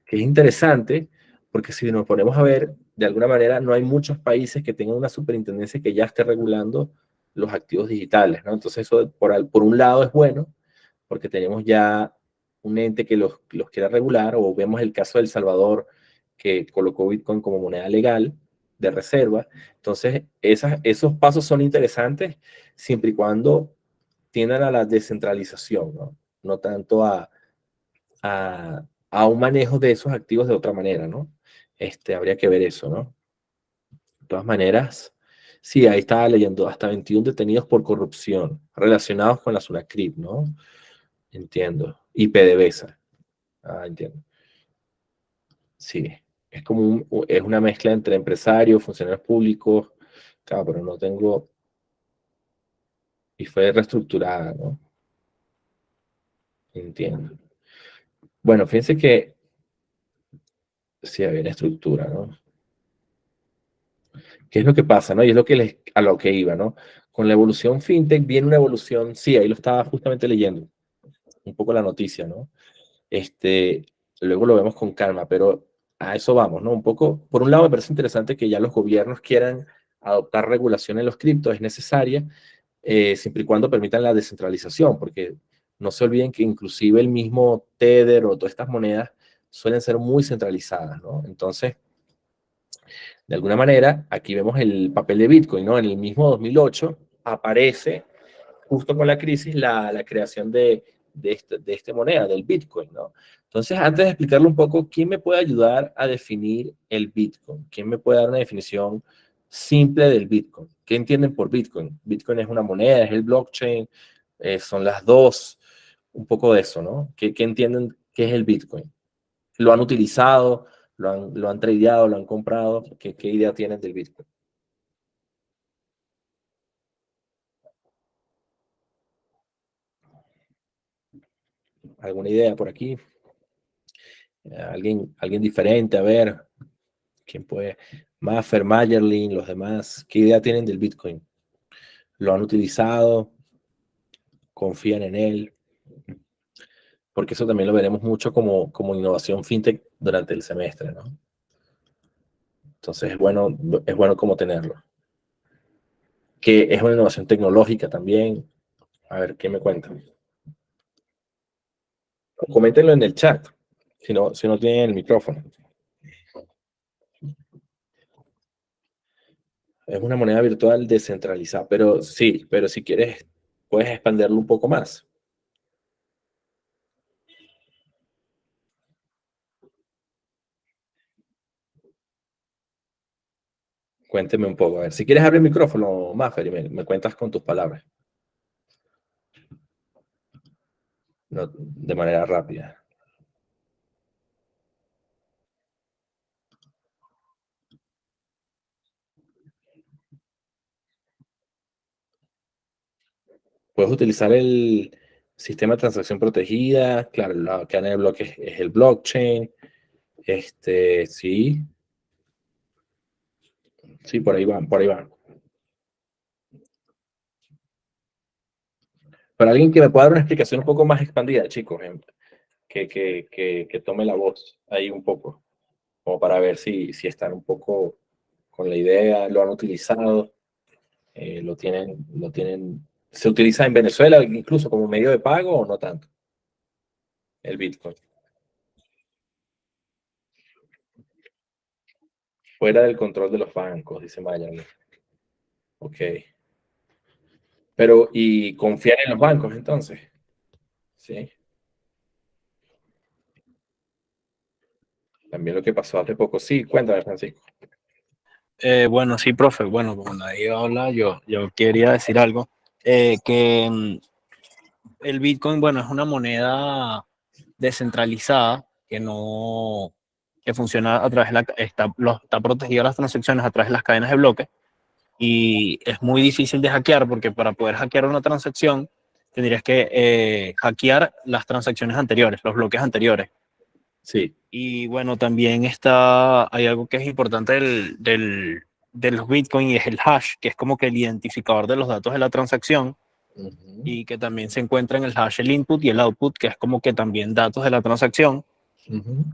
Que es interesante porque si nos ponemos a ver, de alguna manera no hay muchos países que tengan una superintendencia que ya esté regulando los activos digitales, ¿no? Entonces eso por un lado es bueno, porque tenemos ya un ente que los quiera regular, o vemos el caso de El Salvador, que colocó Bitcoin como moneda legal de reserva. Entonces, esos pasos son interesantes siempre y cuando tiendan a la descentralización, ¿no? No tanto a un manejo de esos activos de otra manera, ¿no? Habría que ver eso, ¿no? De todas maneras, sí, ahí estaba leyendo, hasta 21 detenidos por corrupción relacionados con la SUNACRIP, ¿no? Entiendo. Y PDVSA. Ah, entiendo. Sí, es como es una mezcla entre empresarios, funcionarios públicos, claro, pero no tengo, y fue reestructurada, ¿no? Entiendo. Bueno, fíjense que sí había una estructura, ¿no? ¿Qué es lo que pasa, no? Y es lo que a lo que iba, ¿no? Con la evolución fintech viene una evolución, sí, ahí lo estaba justamente leyendo, un poco la noticia, ¿no? Este, luego lo vemos con calma, pero a eso vamos, ¿no? Un poco, por un lado me parece interesante que ya los gobiernos quieran adoptar regulación en los criptos, es necesaria, siempre y cuando permitan la descentralización, porque no se olviden que inclusive el mismo Tether o todas estas monedas suelen ser muy centralizadas, ¿no? Entonces, de alguna manera, aquí vemos el papel de Bitcoin, ¿no? En el mismo 2008 aparece, justo con la crisis, la creación de esta moneda, del Bitcoin, ¿no? Entonces, antes de explicarle un poco, ¿quién me puede ayudar a definir el Bitcoin? ¿Quién me puede dar una definición simple del Bitcoin? ¿Qué entienden por Bitcoin? Bitcoin es una moneda, es el blockchain, son las dos, un poco de eso, ¿no? ¿Qué entienden qué es el Bitcoin? ¿Lo han utilizado? ¿Lo han tradeado? ¿Lo han comprado? ¿Qué idea tienen del Bitcoin? ¿Alguna idea por aquí? ¿Alguien diferente? A ver, ¿quién puede? Maffer, Mayerlin, los demás, ¿qué idea tienen del Bitcoin? ¿Lo han utilizado? ¿Confían en él? Porque eso también lo veremos mucho como innovación fintech durante el semestre, ¿no? Entonces es bueno como tenerlo. Que es una innovación tecnológica también. A ver, ¿qué me cuentan? Coméntenlo en el chat, si no tienen el micrófono. Es una moneda virtual descentralizada, pero sí, pero si quieres, puedes expandirlo un poco más. Cuénteme un poco. A ver, si quieres abrir el micrófono, Maffer, y me cuentas con tus palabras, no, de manera rápida. Puedes utilizar el sistema de transacción protegida, claro, la cadena de bloques es el blockchain, sí, sí, por ahí van, por ahí van. Para alguien que me pueda dar una explicación un poco más expandida, chicos, que tome la voz ahí un poco, como para ver si están un poco con la idea, lo han utilizado, se utiliza en Venezuela incluso como medio de pago o no tanto, el Bitcoin. Fuera del control de los bancos, dice Miami. Ok. Pero, ¿y confiar en los bancos entonces? Sí. También lo que pasó hace poco. Sí, cuéntame, Francisco.
Bueno, sí, profe. Bueno, como nadie habla, yo quería decir algo. El Bitcoin, bueno, es una moneda descentralizada que funciona a través de está protegida las transacciones a través de las cadenas de bloques y es muy difícil de hackear porque para poder hackear una transacción tendrías que hackear las transacciones anteriores, los bloques anteriores.
Sí.
Y bueno, también hay algo que es importante de los Bitcoin y es el hash, que es como que el identificador de los datos de la transacción
Uh-huh.
y que también se encuentra en el hash el input y el output, que es como que también datos de la transacción.
Uh-huh.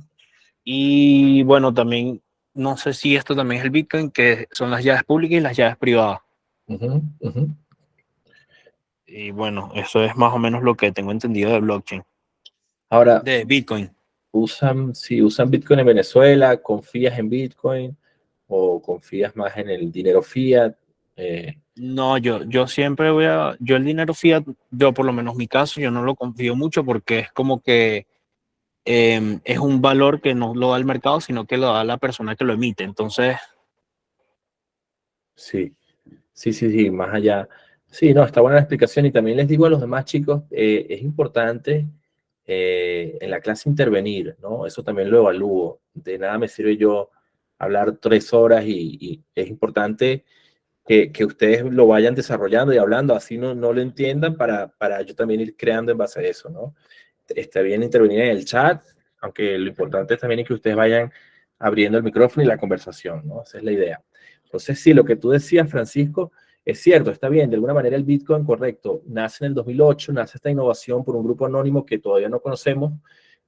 Y bueno, también no sé si esto también es el Bitcoin, que son las llaves públicas y las llaves privadas.
Uh-huh. Uh-huh.
Y bueno, eso es más o menos lo que tengo entendido de blockchain,
Ahora,
de Bitcoin.
si usan Bitcoin en Venezuela, ¿confías en Bitcoin o confías más en el dinero fiat?
No, yo siempre yo el dinero fiat, yo por lo menos mi caso, yo no lo confío mucho porque es como que es un valor que no lo da el mercado, sino que lo da la persona que lo emite. Entonces,
Sí, sí, más allá. Sí, no, está buena la explicación y también les digo a los demás chicos, es importante en la clase intervenir, ¿no? Eso también lo evalúo. De nada me sirve yo hablar 3 horas y es importante que ustedes lo vayan desarrollando y hablando, así no lo entiendan para yo también ir creando en base a eso, ¿no? Está bien intervenir en el chat, aunque lo importante también es que ustedes vayan abriendo el micrófono y la conversación, ¿no? Esa es la idea. Entonces, sí, lo que tú decías, Francisco, es cierto, está bien, de alguna manera el Bitcoin, correcto, nace en el 2008, nace esta innovación por un grupo anónimo que todavía no conocemos,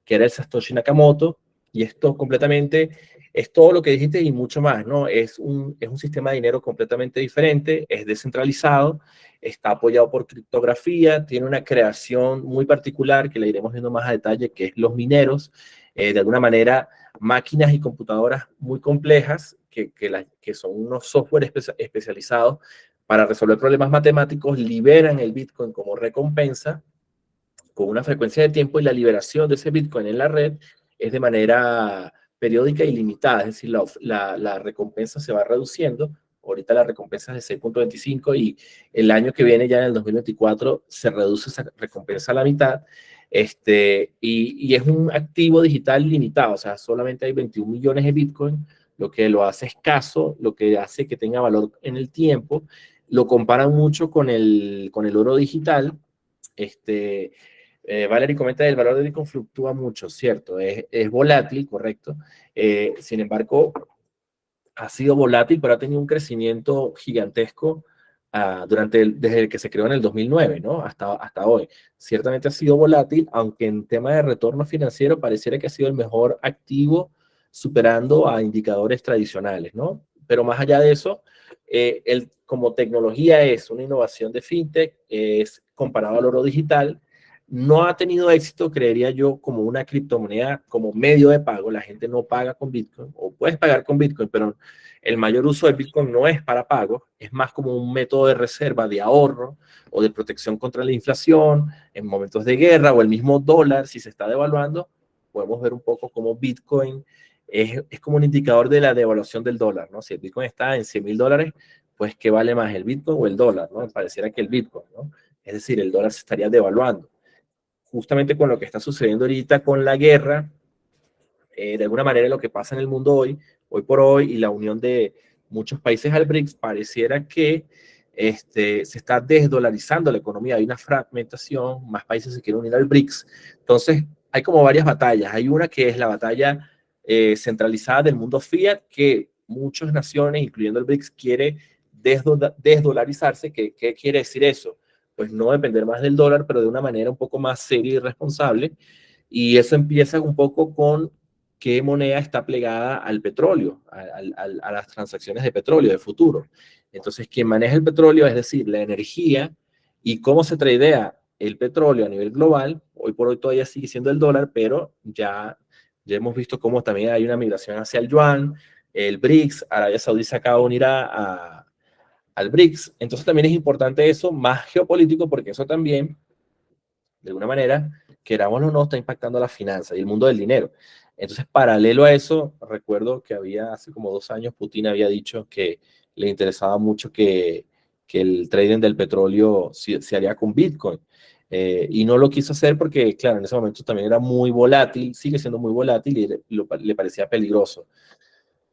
que era el Satoshi Nakamoto, y esto completamente es todo lo que dijiste y mucho más, ¿no? Es un sistema de dinero completamente diferente, es descentralizado, está apoyado por criptografía, tiene una creación muy particular que la iremos viendo más a detalle, que es los mineros, de alguna manera máquinas y computadoras muy complejas que son unos software especializados para resolver problemas matemáticos, liberan el Bitcoin como recompensa con una frecuencia de tiempo y la liberación de ese Bitcoin en la red es de manera periódica y limitada, es decir, la recompensa se va reduciendo. Ahorita la recompensa es de 6.25 y el año que viene, ya en el 2024, se reduce esa recompensa a la mitad. Y es un activo digital limitado, o sea, solamente hay 21 millones de Bitcoin, lo que lo hace escaso, lo que hace que tenga valor en el tiempo. Lo comparan mucho con el oro digital. Valerie comenta que el valor de Bitcoin fluctúa mucho, cierto, es volátil, correcto. Sin embargo, ha sido volátil, pero ha tenido un crecimiento gigantesco desde que se creó en el 2009, ¿no? Hasta hoy. Ciertamente ha sido volátil, aunque en tema de retorno financiero pareciera que ha sido el mejor activo, superando a indicadores tradicionales, ¿no? Pero más allá de eso, como tecnología es una innovación de fintech, es comparado al oro digital, no ha tenido éxito, creería yo, como una criptomoneda, como medio de pago. La gente no paga con Bitcoin, o puedes pagar con Bitcoin, pero el mayor uso de Bitcoin no es para pago, es más como un método de reserva, de ahorro o de protección contra la inflación en momentos de guerra o el mismo dólar, si se está devaluando, podemos ver un poco cómo Bitcoin es como un indicador de la devaluación del dólar, ¿no? Si el Bitcoin está en $100,000, pues ¿qué vale más, el Bitcoin o el dólar, ¿no? Pareciera que el Bitcoin, ¿no? Es decir, el dólar se estaría devaluando. Justamente con lo que está sucediendo ahorita con la guerra, de alguna manera lo que pasa en el mundo hoy por hoy, y la unión de muchos países al BRICS, pareciera que se está desdolarizando la economía, hay una fragmentación, más países se quieren unir al BRICS, entonces hay como varias batallas, hay una que es la batalla centralizada del mundo fiat, que muchas naciones, incluyendo el BRICS, quiere desdolarizarse. ¿Qué quiere decir eso? pues no depender más del dólar, pero de una manera un poco más seria y responsable. Y eso empieza un poco con qué moneda está plegada al petróleo, a las transacciones de petróleo de futuro. Entonces, quien maneja el petróleo, es decir, la energía y cómo se tradea el petróleo a nivel global, hoy por hoy todavía sigue siendo el dólar, pero ya hemos visto cómo también hay una migración hacia el yuan, el BRICS, Arabia Saudita acaba de unir al BRICS. Entonces también es importante eso, más geopolítico, porque eso también, de alguna manera, queramos o no, está impactando las finanzas y el mundo del dinero. Entonces, paralelo a eso, recuerdo que había hace como 2 años, Putin había dicho que le interesaba mucho que el trading del petróleo se haría con Bitcoin. Y no lo quiso hacer porque, claro, en ese momento también era muy volátil, sigue siendo muy volátil y le parecía peligroso.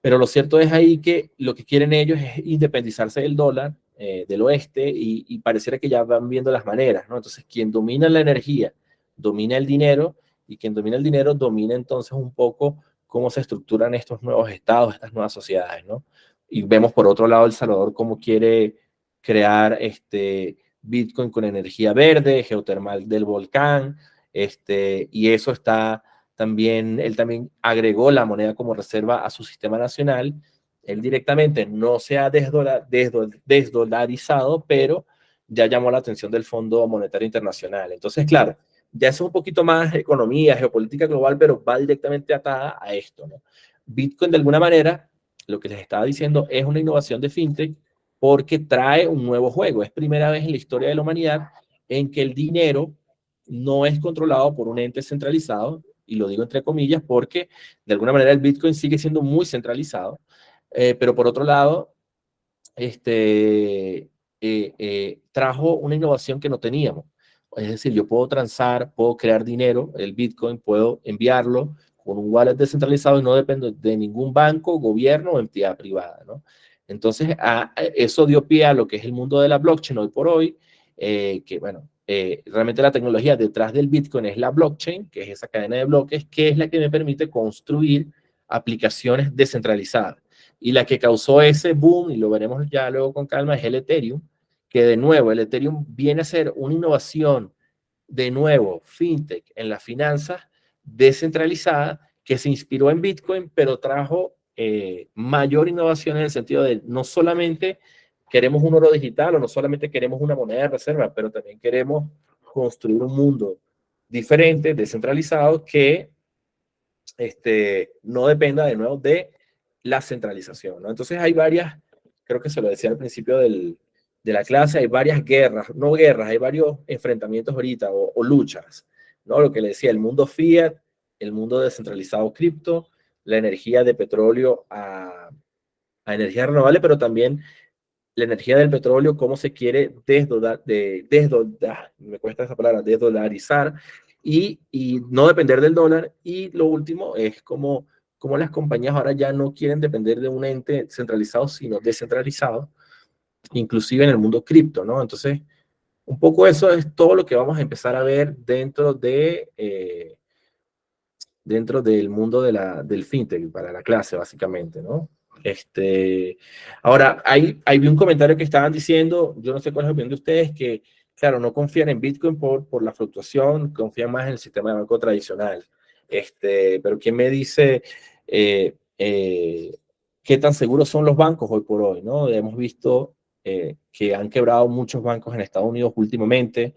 Pero lo cierto es ahí que lo que quieren ellos es independizarse del dólar, del oeste, y pareciera que ya van viendo las maneras, ¿no? Entonces, quien domina la energía, domina el dinero, y quien domina el dinero domina entonces un poco cómo se estructuran estos nuevos estados, estas nuevas sociedades, ¿no? Y vemos por otro lado El Salvador cómo quiere crear Bitcoin con energía verde, geotermal del volcán, y eso está también, él también agregó la moneda como reserva a su sistema nacional. Él directamente no se ha desdolarizado, pero ya llamó la atención del Fondo Monetario Internacional. Entonces, claro, ya es un poquito más economía, geopolítica global, pero va directamente atada a esto, ¿no? Bitcoin, de alguna manera, lo que les estaba diciendo, es una innovación de fintech porque trae un nuevo juego. Es primera vez en la historia de la humanidad en que el dinero no es controlado por un ente centralizado, y lo digo entre comillas porque de alguna manera el Bitcoin sigue siendo muy centralizado, pero por otro lado, trajo una innovación que no teníamos. Es decir, yo puedo transar, puedo crear dinero, el Bitcoin, puedo enviarlo con un wallet descentralizado y no dependo de ningún banco, gobierno o entidad privada, ¿no? Entonces, eso dio pie a lo que es el mundo de la blockchain hoy por hoy, que bueno, realmente la tecnología detrás del Bitcoin es la blockchain, que es esa cadena de bloques, que es la que me permite construir aplicaciones descentralizadas. Y la que causó ese boom, y lo veremos ya luego con calma, es el Ethereum, que de nuevo, el Ethereum viene a ser una innovación, de nuevo, fintech en las finanzas, descentralizada, que se inspiró en Bitcoin, pero trajo mayor innovación en el sentido de no solamente queremos un oro digital o no solamente queremos una moneda de reserva, pero también queremos construir un mundo diferente, descentralizado, que no dependa de nuevo de la centralización, ¿no? Entonces hay varias, creo que se lo decía al principio de la clase, hay varias guerras, no guerras, hay varios enfrentamientos ahorita o luchas, ¿no? Lo que le decía, el mundo fiat, el mundo descentralizado cripto, la energía de petróleo a energía renovable, pero también la energía del petróleo, cómo se quiere me cuesta esa palabra, desdolarizar y no depender del dólar. Y lo último es como las compañías ahora ya no quieren depender de un ente centralizado, sino descentralizado, inclusive en el mundo cripto, ¿no? Entonces, un poco eso es todo lo que vamos a empezar a ver dentro del mundo del fintech para la clase, básicamente, ¿no? Ahora, hay un comentario que estaban diciendo, yo no sé cuál es la opinión de ustedes, que, claro, no confían en Bitcoin por la fluctuación, confían más en el sistema de banco tradicional. Pero ¿quién me dice qué tan seguros son los bancos hoy por hoy, ¿no? Hemos visto que han quebrado muchos bancos en Estados Unidos últimamente,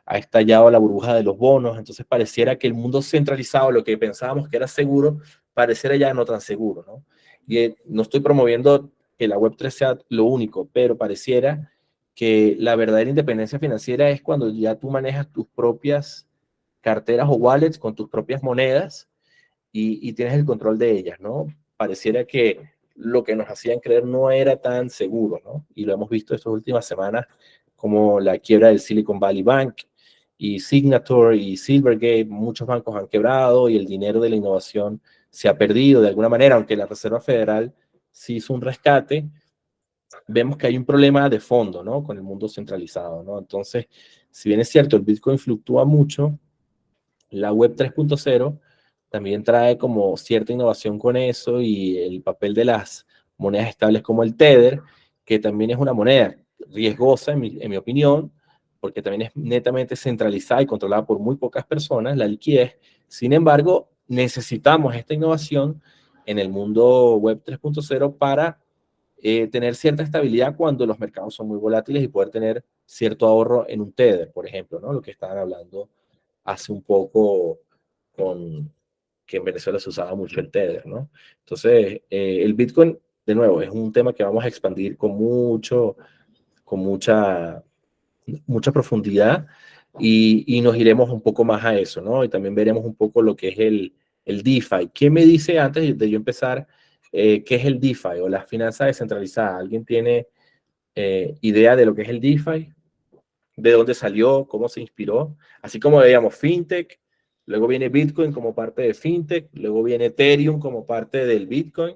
ha estallado la burbuja de los bonos, entonces pareciera que el mundo centralizado, lo que pensábamos que era seguro, pareciera ya no tan seguro, ¿no? Y no estoy promoviendo que la Web3 sea lo único, pero pareciera que la verdadera independencia financiera es cuando ya tú manejas tus propias carteras o wallets con tus propias monedas y tienes el control de ellas, ¿no? Pareciera que lo que nos hacían creer no era tan seguro, ¿no? Y lo hemos visto estas últimas semanas, como la quiebra del Silicon Valley Bank y Signature y Silvergate, muchos bancos han quebrado y el dinero de la innovación se ha perdido de alguna manera, aunque la Reserva Federal sí hizo un rescate, vemos que hay un problema de fondo, ¿no? Con el mundo centralizado, ¿no? Entonces, si bien es cierto, el Bitcoin fluctúa mucho, la Web 3.0 también trae como cierta innovación con eso y el papel de las monedas estables como el Tether, que también es una moneda riesgosa, en mi opinión, porque también es netamente centralizada y controlada por muy pocas personas, la liquidez. Sin embargo, necesitamos esta innovación en el mundo web 3.0 para tener cierta estabilidad cuando los mercados son muy volátiles y poder tener cierto ahorro en un Tether, por ejemplo, ¿no? Lo que estaban hablando hace un poco con que en Venezuela se usaba mucho el Tether, ¿no? Entonces, el Bitcoin, de nuevo, es un tema que vamos a expandir con mucha profundidad y nos iremos un poco más a eso, ¿no? Y también veremos un poco lo que es el DeFi. ¿Quién me dice antes de yo empezar qué es el DeFi o las finanzas descentralizadas? ¿Alguien tiene idea de lo que es el DeFi? ¿De dónde salió? ¿Cómo se inspiró? Así como veíamos FinTech, luego viene Bitcoin como parte de FinTech, luego viene Ethereum como parte del Bitcoin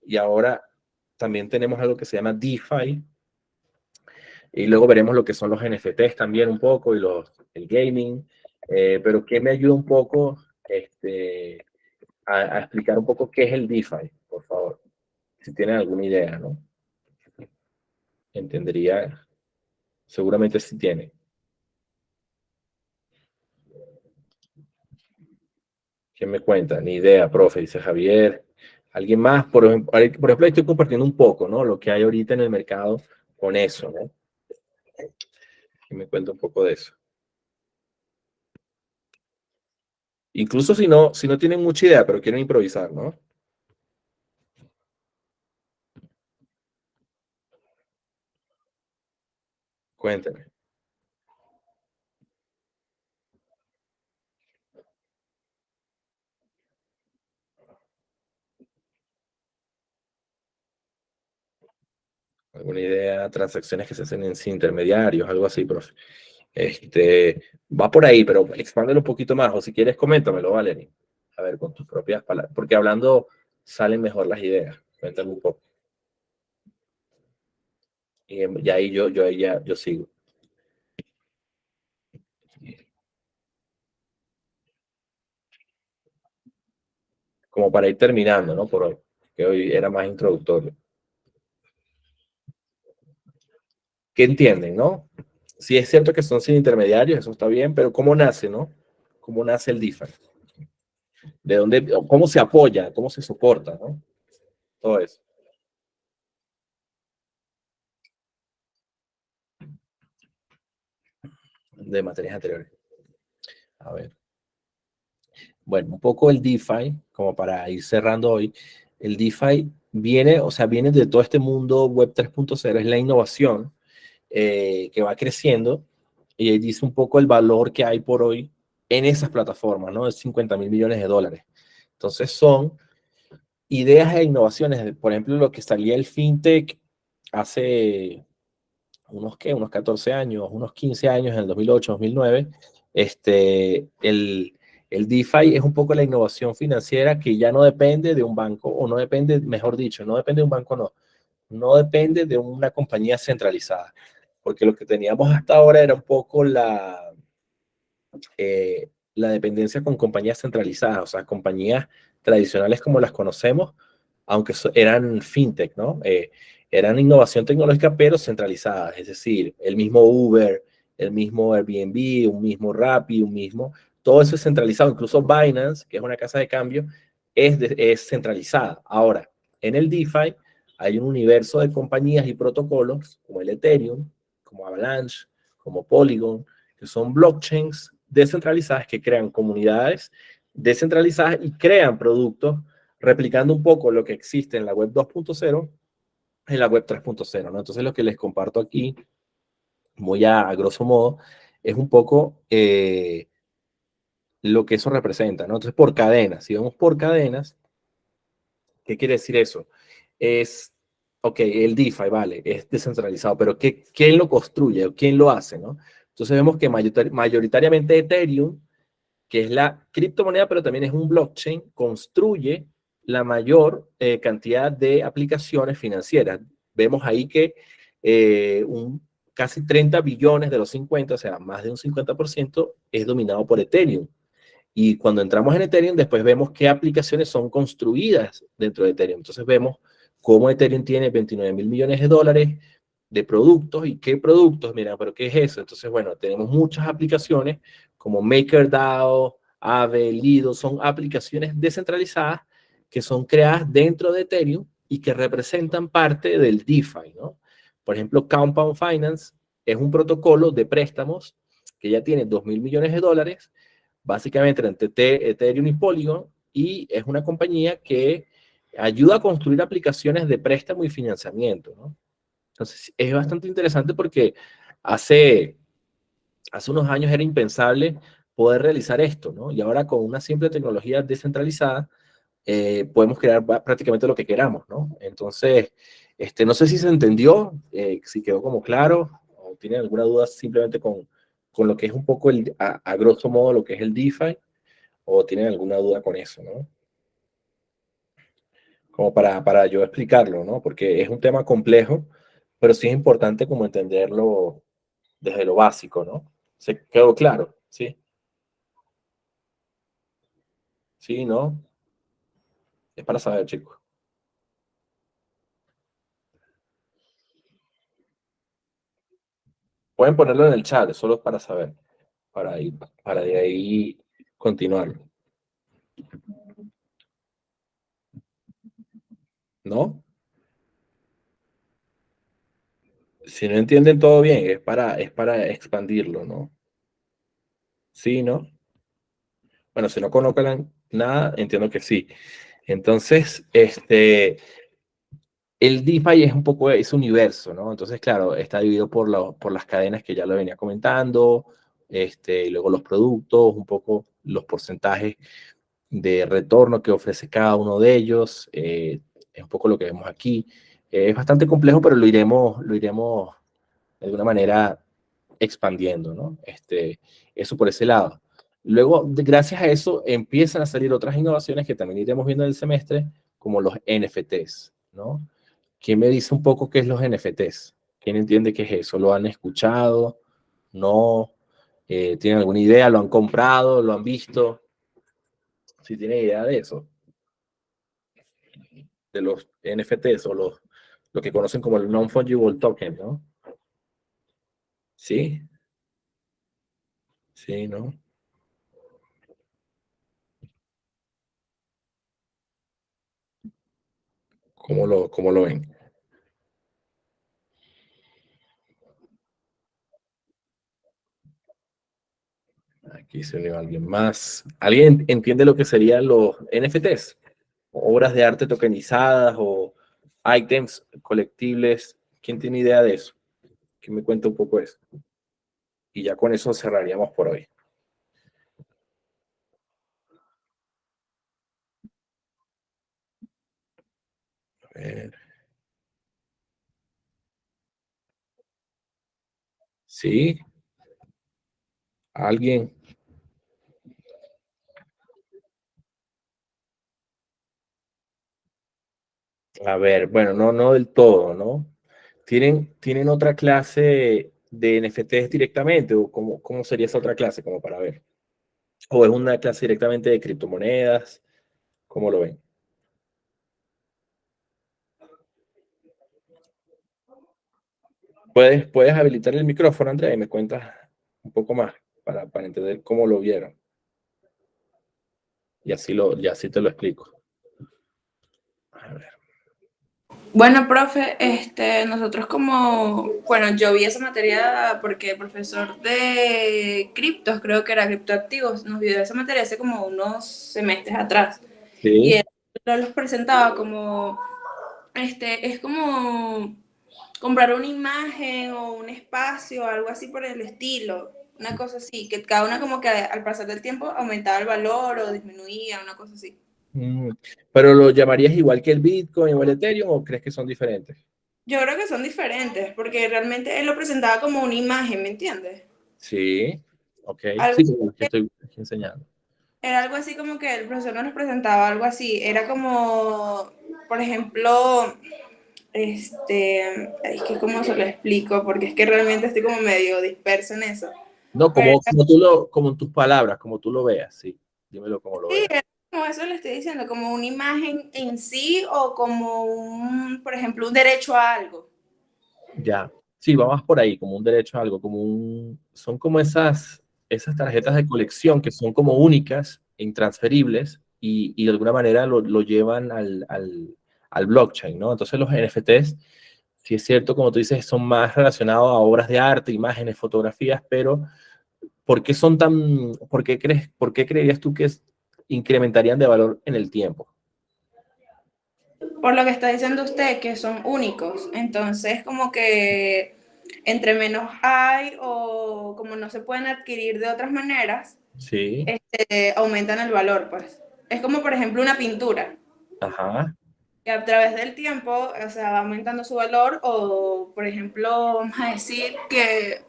y ahora también tenemos algo que se llama DeFi, y luego veremos lo que son los NFTs también un poco y el gaming. Pero que me ayuda un poco a explicar un poco qué es el DeFi, por favor. Si tienen alguna idea, ¿no? Entendería, seguramente si tienen. ¿Quién me cuenta? Ni idea, profe, dice Javier. ¿Alguien más? Por ejemplo, estoy compartiendo un poco, ¿no? Lo que hay ahorita en el mercado con eso, ¿no? ¿Quién me cuenta un poco de eso? Incluso si no tienen mucha idea, pero quieren improvisar, ¿no? Cuéntenme. ¿Alguna idea? Transacciones que se hacen sin intermediarios, algo así, profe. Va por ahí, pero expándelo un poquito más. O si quieres, coméntamelo, Valerie. A ver, con tus propias palabras. Porque hablando salen mejor las ideas. Cuéntame un poco. Y ahí yo sigo. Como para ir terminando, ¿no? Por hoy. Que hoy era más introductorio. ¿Qué entienden, no? Sí es cierto que son sin intermediarios, eso está bien, pero ¿cómo nace, no? ¿Cómo nace el DeFi? ¿De dónde, cómo se apoya, cómo se soporta, no? Todo eso. De materias anteriores. A ver. Bueno, un poco el DeFi, como para ir cerrando hoy, el DeFi viene, o sea, viene de todo este mundo web 3.0, es la innovación que va creciendo y ahí dice un poco el valor que hay por hoy en esas plataformas, ¿no? De 50.000 millones de dólares. Entonces son ideas e innovaciones, por ejemplo, lo que salía el FinTech hace unos 14 años, unos 15 años, en el 2008, 2009, el DeFi es un poco la innovación financiera que ya no depende de un banco, o no depende, mejor dicho, no depende de un banco, no depende de una compañía centralizada, porque lo que teníamos hasta ahora era un poco la dependencia con compañías centralizadas, o sea, compañías tradicionales como las conocemos, aunque eran fintech, ¿no? Eran innovación tecnológica, pero centralizadas, es decir, el mismo Uber, el mismo Airbnb, un mismo Rappi, todo eso es centralizado, incluso Binance, que es una casa de cambio, es centralizada. Ahora, en el DeFi hay un universo de compañías y protocolos como el Ethereum, como Avalanche, como Polygon, que son blockchains descentralizadas que crean comunidades descentralizadas y crean productos replicando un poco lo que existe en la web 2.0 en la web 3.0, ¿no? Entonces lo que les comparto aquí, muy a grosso modo, es un poco lo que eso representa, ¿no? Entonces por cadenas, si vamos por cadenas, ¿qué quiere decir eso? Es, ok, el DeFi, vale, es descentralizado, pero ¿quién lo construye o quién lo hace, ¿no? Entonces vemos que mayoritariamente Ethereum, que es la criptomoneda, pero también es un blockchain, construye la mayor cantidad de aplicaciones financieras. Vemos ahí que casi 30 billones de los 50, o sea, más de un 50%, es dominado por Ethereum. Y cuando entramos en Ethereum, después vemos qué aplicaciones son construidas dentro de Ethereum. Entonces vemos cómo Ethereum tiene 29.000 millones de dólares, de productos. ¿Y qué productos? Mira, pero ¿qué es eso? Entonces, bueno, tenemos muchas aplicaciones como MakerDAO, Aave, Lido, son aplicaciones descentralizadas que son creadas dentro de Ethereum y que representan parte del DeFi, ¿no? Por ejemplo, Compound Finance es un protocolo de préstamos que ya tiene 2.000 millones de dólares, básicamente entre Ethereum y Polygon, y es una compañía que ayuda a construir aplicaciones de préstamo y financiamiento, ¿no? Entonces, es bastante interesante porque hace unos años era impensable poder realizar esto, ¿no? Y ahora con una simple tecnología descentralizada, podemos crear prácticamente lo que queramos, ¿no? Entonces, no sé si se entendió, si quedó como claro, o tienen alguna duda simplemente con lo que es un poco, a grosso modo, lo que es el DeFi, o tienen alguna duda con eso, ¿no? Como para yo explicarlo, ¿no? Porque es un tema complejo, pero sí es importante como entenderlo desde lo básico, ¿no? ¿Se quedó claro? Sí, sí, ¿no? Es para saber, chicos. Pueden ponerlo en el chat, solo es para saber, para de ahí continuar, ¿no? Si no entienden todo bien, es para expandirlo, ¿no? Sí, ¿no? Bueno, si no conocen nada, entiendo que sí. Entonces, el DeFi es un poco ese universo, ¿no? Entonces, claro, está dividido por las cadenas que ya lo venía comentando, luego los productos, un poco los porcentajes de retorno que ofrece cada uno de ellos, es un poco lo que vemos aquí. Es bastante complejo, pero lo iremos de alguna manera expandiendo, ¿no? Eso por ese lado. Luego, gracias a eso, empiezan a salir otras innovaciones que también iremos viendo en el semestre, como los NFTs, ¿no? ¿Quién me dice un poco qué es los NFTs? ¿Quién entiende qué es eso? ¿Lo han escuchado? ¿No? ¿Tienen alguna idea? ¿Lo han comprado? ¿Lo han visto? Si tienen idea de eso, de los NFTs o lo que conocen como el Non-Fungible Token, ¿no? Sí, sí, ¿no? ¿Cómo lo ven? Aquí se unió alguien más. ¿Alguien entiende lo que serían los NFTs? Obras de arte tokenizadas o items colectibles. ¿Quién tiene idea de eso? ¿Quién me cuenta un poco eso? Y ya con eso cerraríamos por hoy. A ver. ¿Sí? ¿Alguien? A ver, bueno, no del todo, ¿no? ¿Tienen otra clase de NFTs directamente? ¿O cómo sería esa otra clase? Como para ver. ¿O es una clase directamente de criptomonedas? ¿Cómo lo ven? ¿Puedes habilitar el micrófono, Andrea, y me cuentas un poco más para entender cómo lo vieron? Y así te lo explico. A ver.
Bueno, profe, nosotros como, bueno, yo vi esa materia porque el profesor de criptos, creo que era criptoactivos, nos dio esa materia hace como unos semestres atrás. Y
Sí.
él los presentaba como, es como comprar una imagen o un espacio, algo así por el estilo, una cosa así, que cada una como que al pasar del tiempo aumentaba el valor o disminuía, una cosa así.
Mm, ¿Pero lo llamarías igual que el Bitcoin o el Ethereum o crees que son diferentes?
Yo creo que son diferentes, porque realmente él lo presentaba como una imagen, ¿me entiendes?
Sí. Ok.
Algo,
Sí, como que estoy aquí enseñando.
era algo así como que el profesor nos presentaba, algo así. Era como, por ejemplo, es que cómo se lo explico, porque es que realmente estoy como medio disperso en eso.
No,
Pero
como en tus palabras, como tú lo veas, sí. Dímelo como lo
sí,
veas.
era como eso le estoy diciendo, como una imagen en sí o como un, por ejemplo, un derecho a algo.
Ya. Sí, va más por ahí, como un derecho a algo, son como esas tarjetas de colección que son como únicas, intransferibles, y de alguna manera lo llevan al blockchain, ¿no? Entonces los NFTs, sí es cierto, como tú dices, son más relacionados a obras de arte, imágenes, fotografías, pero ¿por qué creerías tú que incrementarían de valor en el tiempo?
Por lo que está diciendo usted, que son únicos. Entonces, como que entre menos hay o como no se pueden adquirir de otras maneras,
Sí,
aumentan el valor, pues. Es como, por ejemplo, una pintura,
ajá.
que a través del tiempo, o sea, va aumentando su valor o, por ejemplo, vamos a decir que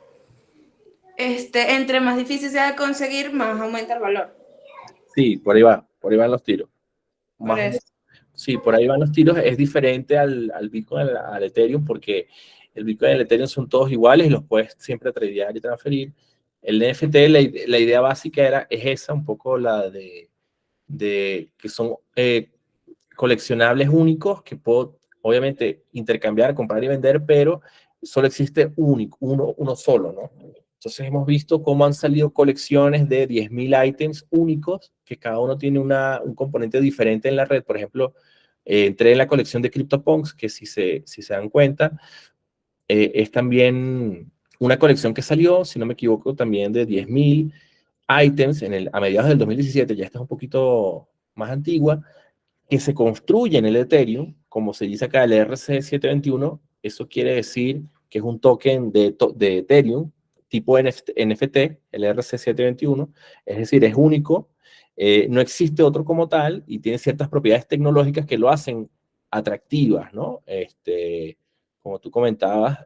entre más difícil sea de conseguir, más aumenta el valor.
Sí, por ahí van los tiros.
Por
Más o
eso.
menos. Sí, por ahí van los tiros. Es diferente al Bitcoin, al Ethereum, porque el Bitcoin y el Ethereum son todos iguales y los puedes siempre tradear y transferir. El NFT, la idea básica es esa, un poco la de que son coleccionables únicos que puedo, obviamente, intercambiar, comprar y vender, pero solo existe uno solo, ¿no? Entonces hemos visto cómo han salido colecciones de 10.000 ítems únicos, que cada uno tiene un componente diferente en la red. Por ejemplo, entré en la colección de CryptoPunks, que si se dan cuenta, es también una colección que salió, si no me equivoco, también de 10.000 ítems a mediados del 2017, ya está un poquito más antigua, que se construye en el Ethereum, como se dice acá, el ERC721. Eso quiere decir que es un token de Ethereum tipo NFT, el ERC721, es decir, es único, no existe otro como tal y tiene ciertas propiedades tecnológicas que lo hacen atractivas, ¿no? Como tú comentabas,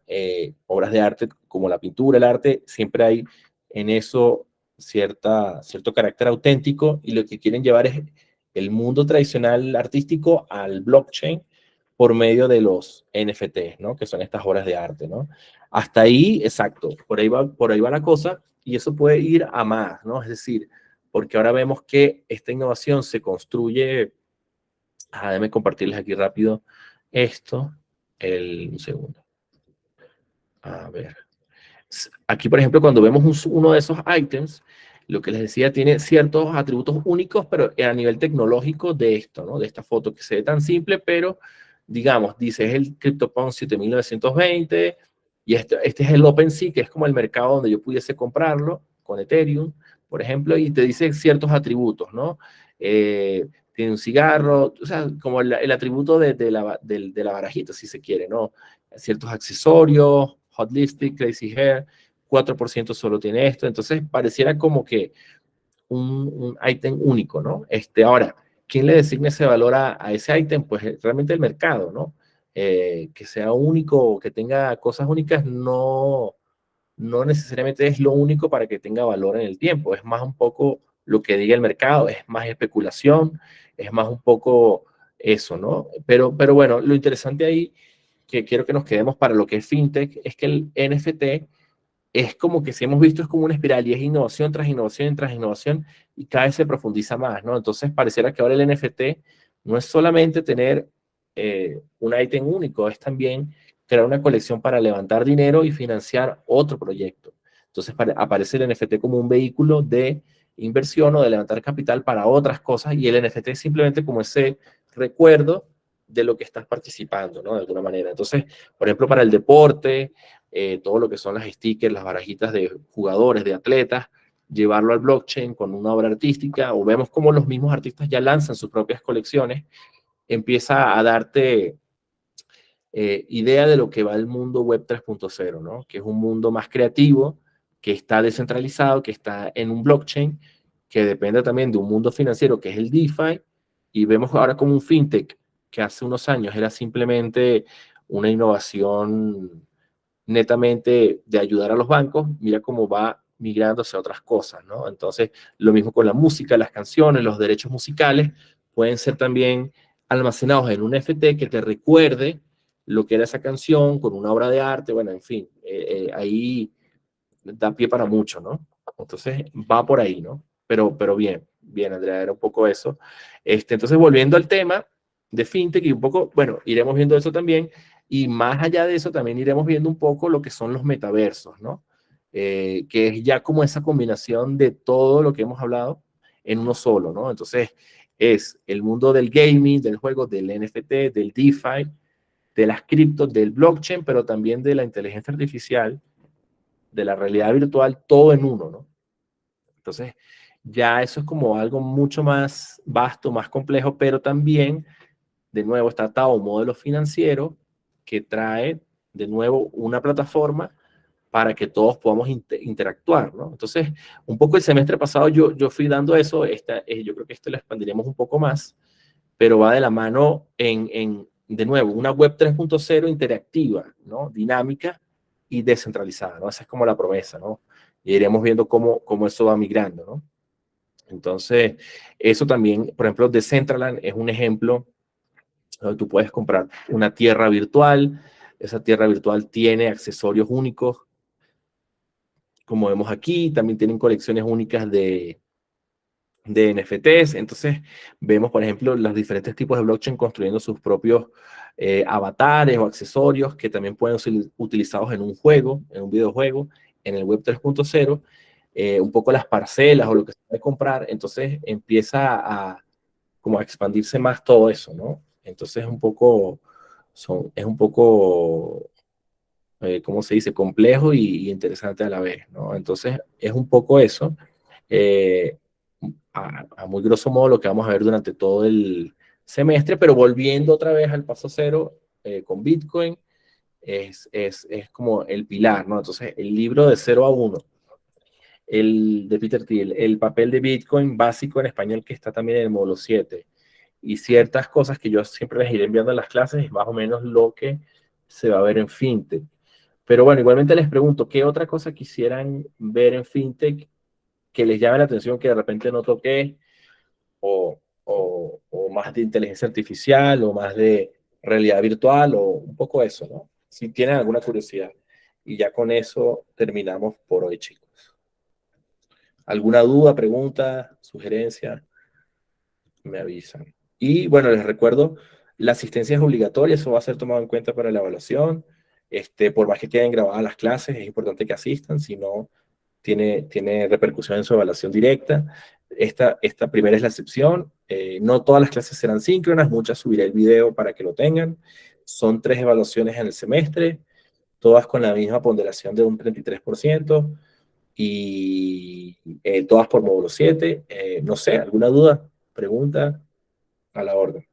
obras de arte como la pintura, el arte, siempre hay en eso cierto carácter auténtico, y lo que quieren llevar es el mundo tradicional artístico al blockchain por medio de los NFTs, ¿no? Que son estas obras de arte, ¿no? Hasta ahí, exacto, por ahí va la cosa, y eso puede ir a más, ¿no? Es decir, porque ahora vemos que esta innovación se construye. Déjenme compartirles aquí rápido esto, un segundo. A ver. Aquí, por ejemplo, cuando vemos uno de esos ítems, lo que les decía, tiene ciertos atributos únicos, pero a nivel tecnológico de esto, ¿no? De esta foto que se ve tan simple, pero, digamos, dice, es el CryptoPunk 7920, y este es el OpenSea, que es como el mercado donde yo pudiese comprarlo, con Ethereum, por ejemplo, y te dice ciertos atributos, ¿no? Tiene un cigarro, o sea, como el atributo de la barajita, si se quiere, ¿no? Ciertos accesorios, Hot Lipstick, Crazy Hair, 4% solo tiene esto. Entonces pareciera como que un ítem único, ¿no? Ahora, ¿quién le designa ese valor a ese ítem? Pues realmente el mercado, ¿no? Que sea único, que tenga cosas únicas, no necesariamente es lo único para que tenga valor en el tiempo. Es más un poco lo que diga el mercado, es más especulación, es más un poco eso, ¿no? Pero bueno, lo interesante ahí, que quiero que nos quedemos para lo que es fintech, es que el NFT es como que si hemos visto, es como una espiral, y es innovación tras innovación tras innovación, y cada vez se profundiza más, ¿no? Entonces pareciera que ahora el NFT no es solamente tener un ítem único, es también crear una colección para levantar dinero y financiar otro proyecto. Entonces aparece el NFT como un vehículo de inversión o de levantar capital para otras cosas, y el NFT es simplemente como ese recuerdo de lo que estás participando, ¿no? De alguna manera. Entonces, por ejemplo, para el deporte, todo lo que son las stickers, las barajitas de jugadores, de atletas, llevarlo al blockchain con una obra artística, o vemos cómo los mismos artistas ya lanzan sus propias colecciones, empieza a darte idea de lo que va el mundo web 3.0, ¿no? Que es un mundo más creativo, que está descentralizado, que está en un blockchain, que depende también de un mundo financiero, que es el DeFi, y vemos ahora como un fintech, que hace unos años era simplemente una innovación netamente de ayudar a los bancos, mira cómo va migrando hacia otras cosas, ¿no? Entonces, lo mismo con la música, las canciones, los derechos musicales pueden ser también almacenados en un NFT que te recuerde lo que era esa canción con una obra de arte, bueno, en fin, ahí da pie para mucho, ¿no? Entonces, va por ahí, ¿no? Pero bien, Andrea, era un poco eso. Entonces, volviendo al tema de fintech y un poco, bueno, iremos viendo eso también, Y más allá de eso, también iremos viendo un poco lo que son los metaversos, ¿no? Que es ya como esa combinación de todo lo que hemos hablado en uno solo, ¿no? Entonces, es el mundo del gaming, del juego, del NFT, del DeFi, de las criptos, del blockchain, pero también de la inteligencia artificial, de la realidad virtual, todo en uno, ¿no? Entonces, ya eso es como algo mucho más vasto, más complejo, pero también, de nuevo, está atado a un modelo financiero que trae, de nuevo, una plataforma para que todos podamos interactuar, ¿no? Entonces, un poco el semestre pasado yo fui dando eso, yo creo que esto lo expandiremos un poco más, pero va de la mano de nuevo, una web 3.0 interactiva, ¿no? Dinámica y descentralizada, ¿no? Esa es como la promesa, ¿no? Y iremos viendo cómo eso va migrando, ¿no? Entonces, eso también, por ejemplo, Decentraland es un ejemplo donde tú puedes comprar una tierra virtual, esa tierra virtual tiene accesorios únicos, como vemos aquí, también tienen colecciones únicas de NFTs. Entonces, vemos, por ejemplo, los diferentes tipos de blockchain construyendo sus propios avatares o accesorios que también pueden ser utilizados en un juego, en un videojuego, en el Web 3.0, un poco las parcelas o lo que se puede comprar. Entonces, empieza como a expandirse más todo eso, ¿no? Entonces, es un poco ¿cómo se dice? Complejo y interesante a la vez, ¿no? Entonces, es un poco eso, eh, a muy grosso modo lo que vamos a ver durante todo el semestre, pero volviendo otra vez al paso cero con Bitcoin, es como el pilar, ¿no? Entonces, el libro de 0 a 1, el de Peter Thiel, el papel de Bitcoin básico en español que está también en el módulo 7, y ciertas cosas que yo siempre les iré enviando en las clases, es más o menos lo que se va a ver en FinTech. Pero bueno, igualmente les pregunto, ¿qué otra cosa quisieran ver en FinTech que les llame la atención que de repente no toqué? O más de inteligencia artificial, o más de realidad virtual, o un poco eso, ¿no? Si tienen alguna curiosidad. Y ya con eso terminamos por hoy, chicos. ¿Alguna duda, pregunta, sugerencia? Me avisan. Y bueno, les recuerdo, la asistencia es obligatoria, eso va a ser tomado en cuenta para la evaluación. Por más que queden grabadas las clases, es importante que asistan, si no, tiene repercusión en su evaluación directa. Esta primera es la excepción. No todas las clases serán síncronas, muchas subiré el video para que lo tengan. Son 3 evaluaciones en el semestre, todas con la misma ponderación de un 33%, y todas por módulo 7. No sé, ¿alguna duda? Pregunta, a la orden.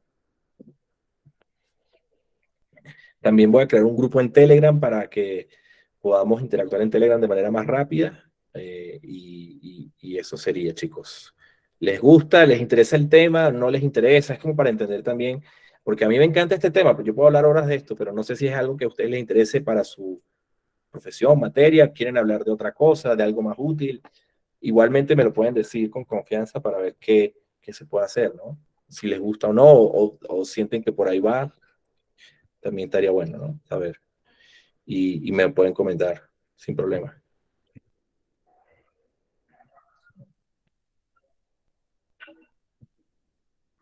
También voy a crear un grupo en Telegram para que podamos interactuar en Telegram de manera más rápida. Y eso sería, chicos. ¿Les gusta? ¿Les interesa el tema? ¿No les interesa? Es como para entender también, porque a mí me encanta este tema, pues yo puedo hablar horas de esto, pero no sé si es algo que a ustedes les interese para su profesión, materia, quieren hablar de otra cosa, de algo más útil. Igualmente me lo pueden decir con confianza para ver qué se puede hacer, ¿no? Si les gusta o no, o sienten que por ahí va, también estaría bueno, ¿no? Saber. Y me pueden comentar sin problema.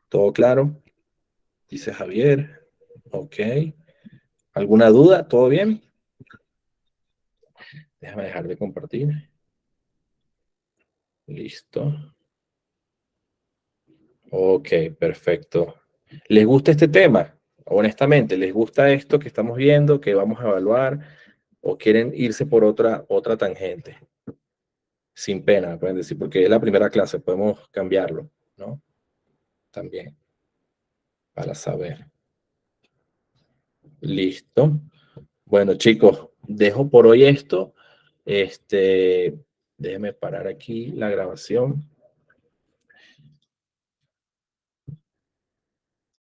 ¿Todo claro? Dice Javier. Ok. ¿Alguna duda? ¿Todo bien? Déjame dejar de compartir. Listo. Ok, perfecto. ¿Les gusta este tema? Honestamente, ¿les gusta esto que estamos viendo, que vamos a evaluar? ¿O quieren irse por otra tangente? Sin pena, me pueden decir, porque es la primera clase, podemos cambiarlo, ¿no? También, para saber. Listo. Bueno, chicos, dejo por hoy esto. Déjenme parar aquí la grabación.